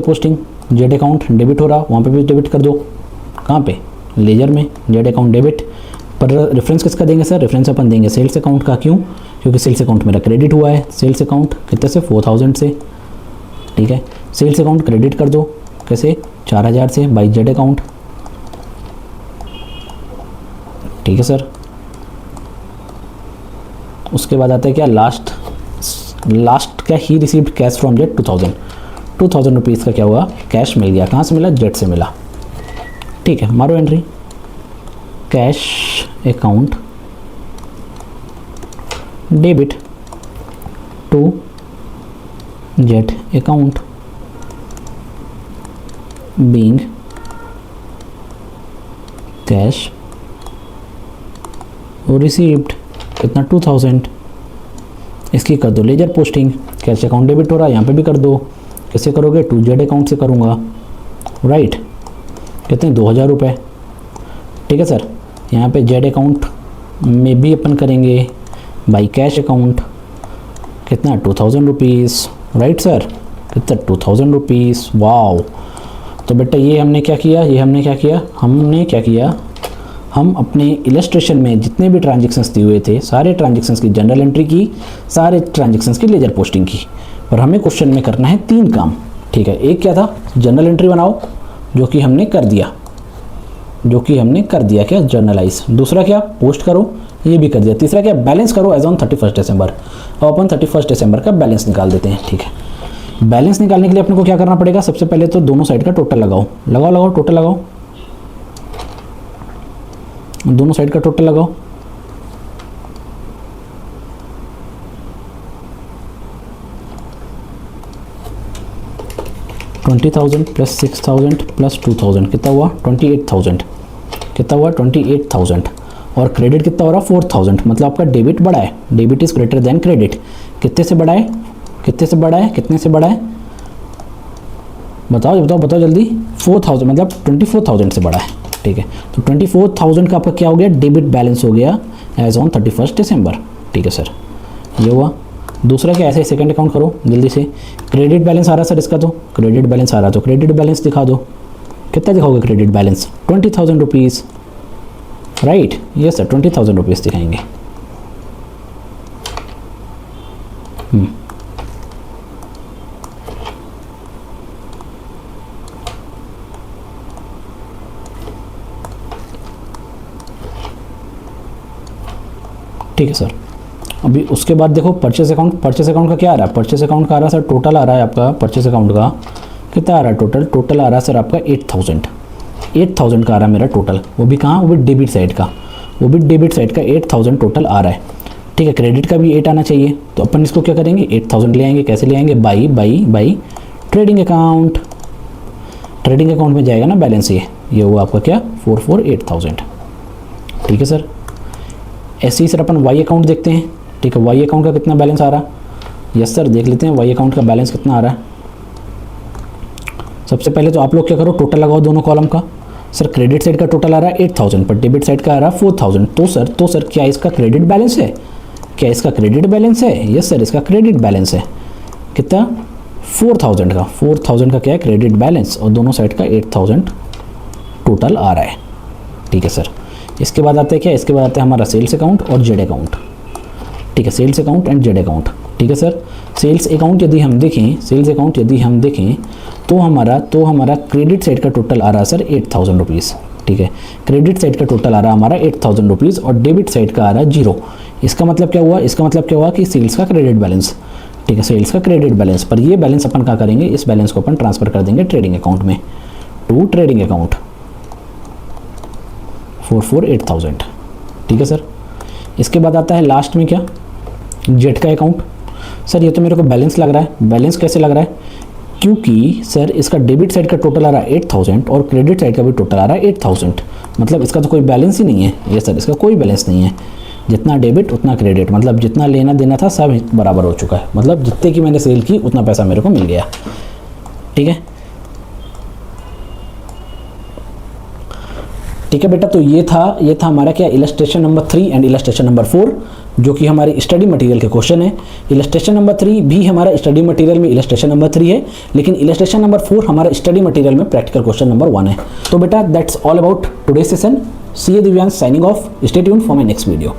पोस्टिंग। जेड अकाउंट डेबिट हो रहा, वहाँ पे भी डेबिट कर दो। कहाँ पे? लेजर में जेड अकाउंट डेबिट। पर रेफरेंस किसका देंगे सर? रेफरेंस अपन देंगे सेल्स अकाउंट का। क्यों? क्योंकि सेल्स अकाउंट मेरा क्रेडिट हुआ है। सेल्स अकाउंट कितने से? 4000 से। ठीक है, सेल्स अकाउंट क्रेडिट कर दो, कैसे? 4000 से बाई जेड अकाउंट। ठीक है सर। उसके बाद आता है क्या? लास्ट क्या? He received cash from Z 2000 rupees का क्या हुआ? कैश मिल गया। कहाँ से मिला? जेड से मिला। ठीक है, मारो entry, cash account debit to Z account being cash received कितना? 2000। इसकी कर दो ledger posting. Cash account debit हो रहा है, यहाँ पे भी कर दो। कैसे करोगे? टू जेड अकाउंट से करूँगा, राइट। कितने? 2000 रुपये। ठीक है सर, यहाँ पे जेड अकाउंट में भी अपन करेंगे बाई कैश अकाउंट। कितना? 2000 रुपीज़, राइट सर। कितना? 2000 रुपीज़। वाओ। तो बेटा ये हमने क्या किया, हम अपने इलस्ट्रेशन में जितने भी ट्रांजेक्शन्स दिए हुए थे, सारे ट्रांजेक्शन्स की जनरल एंट्री की, सारे ट्रांजेक्शन्स की लेजर पोस्टिंग की। और हमें क्वेश्चन में करना है 3 काम। ठीक है, एक क्या था? जनरल एंट्री बनाओ, जो कि हमने कर दिया, क्या? जर्नलाइज। दूसरा क्या? पोस्ट करो, ये भी कर दिया। तीसरा क्या? बैलेंस करो एज ऑन 31 दिसंबर। और अपन 31 दिसंबर का बैलेंस निकाल देते हैं। ठीक है, बैलेंस निकालने के लिए अपने को क्या करना पड़ेगा? सबसे पहले तो दोनों साइड का टोटल लगाओ, टोटल लगाओ, दोनों साइड का टोटल लगाओ। $20,000 प्लस 6,000 प्लस 2,000 कितना हुआ? 28,000। कितना हुआ? 28,000। और क्रेडिट कितना हो रहा? 4,000। मतलब आपका डेबिट बढ़ा है। Debit is greater than credit. कितने से बढ़ा है? कितने से बढ़ा है? बताओ जल्दी। 4,000 मतलब 24,000 से बढ़ा है। ठीक है, तो 24,000 का आपका क्या हो गया? डेबिट बैलेंस हो गया एज ऑन 31 दिसंबर। ठीक है सर, ये हुआ। दूसरा क्या? ऐसे सेकंड अकाउंट करो जल्दी से। क्रेडिट बैलेंस आ रहा सर इसका, तो क्रेडिट बैलेंस आ रहा, तो क्रेडिट बैलेंस दिखा दो। कितना दिखाओगे credit balance? 20,000 rupees, right. Yes sir, 20,000 rupees दिखाएंगे। ठीक है सर। अभी उसके बाद देखो परचेस अकाउंट का क्या आ रहा है? परचेस अकाउंट का आ रहा है सर, टोटल आ रहा है आपका परचेस अकाउंट का। कितना आ रहा है टोटल आ रहा है सर आपका 8,000 का आ रहा है मेरा टोटल। वो भी कहाँ? वो भी डेबिट साइड का 8,000 टोटल आ रहा है। ठीक है, क्रेडिट का भी 8 आना चाहिए, तो अपन इसको क्या करेंगे? 8,000 ले आएंगे। कैसे ले आएंगे? बाई ट्रेडिंग अकाउंट में जाएगा ना बैलेंस। ये हुआ आपका क्या? 448,000। ठीक है सर। ऐसे ही सर अपन वाई अकाउंट देखते हैं। ठीक है, वाई अकाउंट का कितना बैलेंस आ रहा है? यस सर, देख लेते हैं वाई अकाउंट का बैलेंस कितना आ रहा है। सबसे पहले तो आप लोग क्या करो? टोटल लगाओ दोनों कॉलम का। सर क्रेडिट साइड का टोटल आ रहा है 8,000, पर डेबिट साइड का आ रहा है 4,000। तो सर क्या इसका क्रेडिट बैलेंस है? यस सर, इसका क्रेडिट बैलेंस है। कितना? 4,000 का। 4,000 का क्या है? Credit balance. और दोनों साइड का 8,000 टोटल आ रहा है। ठीक है सर। इसके बाद आता है क्या? इसके बाद आता है हमारा सेल्स अकाउंट और जेड अकाउंट। ठीक है, sales account and Z account. ठीक है सर। सेल्स अकाउंट यदि हम देखें तो हमारा क्रेडिट साइड का टोटल आ रहा है सर 8,000 रुपीज़। ठीक है। क्रेडिट साइड का टोटल आ रहा है हमारा 8,000 रुपीज़ और डेबिट साइड का आ रहा है 0। इसका मतलब क्या हुआ, इसका मतलब क्या हुआ कि सेल्स का क्रेडिट बैलेंस, ठीक है, सेल्स का क्रेडिट बैलेंस। पर ये बैलेंस अपन क्या करेंगे, इस बैलेंस को अपन ट्रांसफर कर देंगे ट्रेडिंग अकाउंट में, टू ट्रेडिंग अकाउंट 44,8,000, ठीक है सर। इसके बाद आता है लास्ट में क्या, जेट का अकाउंट। सर ये तो मेरे को बैलेंस लग रहा है, बैलेंस कैसे लग रहा है, क्योंकि सर इसका डेबिट साइड का टोटल आ रहा है 8,000 और क्रेडिट साइड का भी टोटल आ रहा है 8,000, मतलब इसका तो कोई बैलेंस ही नहीं है। ये सर इसका कोई बैलेंस नहीं है, जितना डेबिट उतना क्रेडिट, मतलब जितना लेना देना था सब बराबर हो चुका है, मतलब जितने की मैंने सेल की उतना पैसा मेरे को मिल गया, ठीक है। ठीक है बेटा, तो ये था हमारा क्या illustration number 3 and illustration number 4, जो कि हमारी स्टडी मटेरियल के क्वेश्चन है। इलस्ट्रेशन नंबर 3 भी हमारा स्टडी मटेरियल में इलस्ट्रेशन नंबर 3 है, लेकिन इलस्ट्रेशन नंबर 4 हमारा स्टडी मटेरियल में प्रैक्टिकल क्वेश्चन नंबर 1 है। तो बेटा that's all about today session. C A Divyansh signing off, stay tuned for my next video.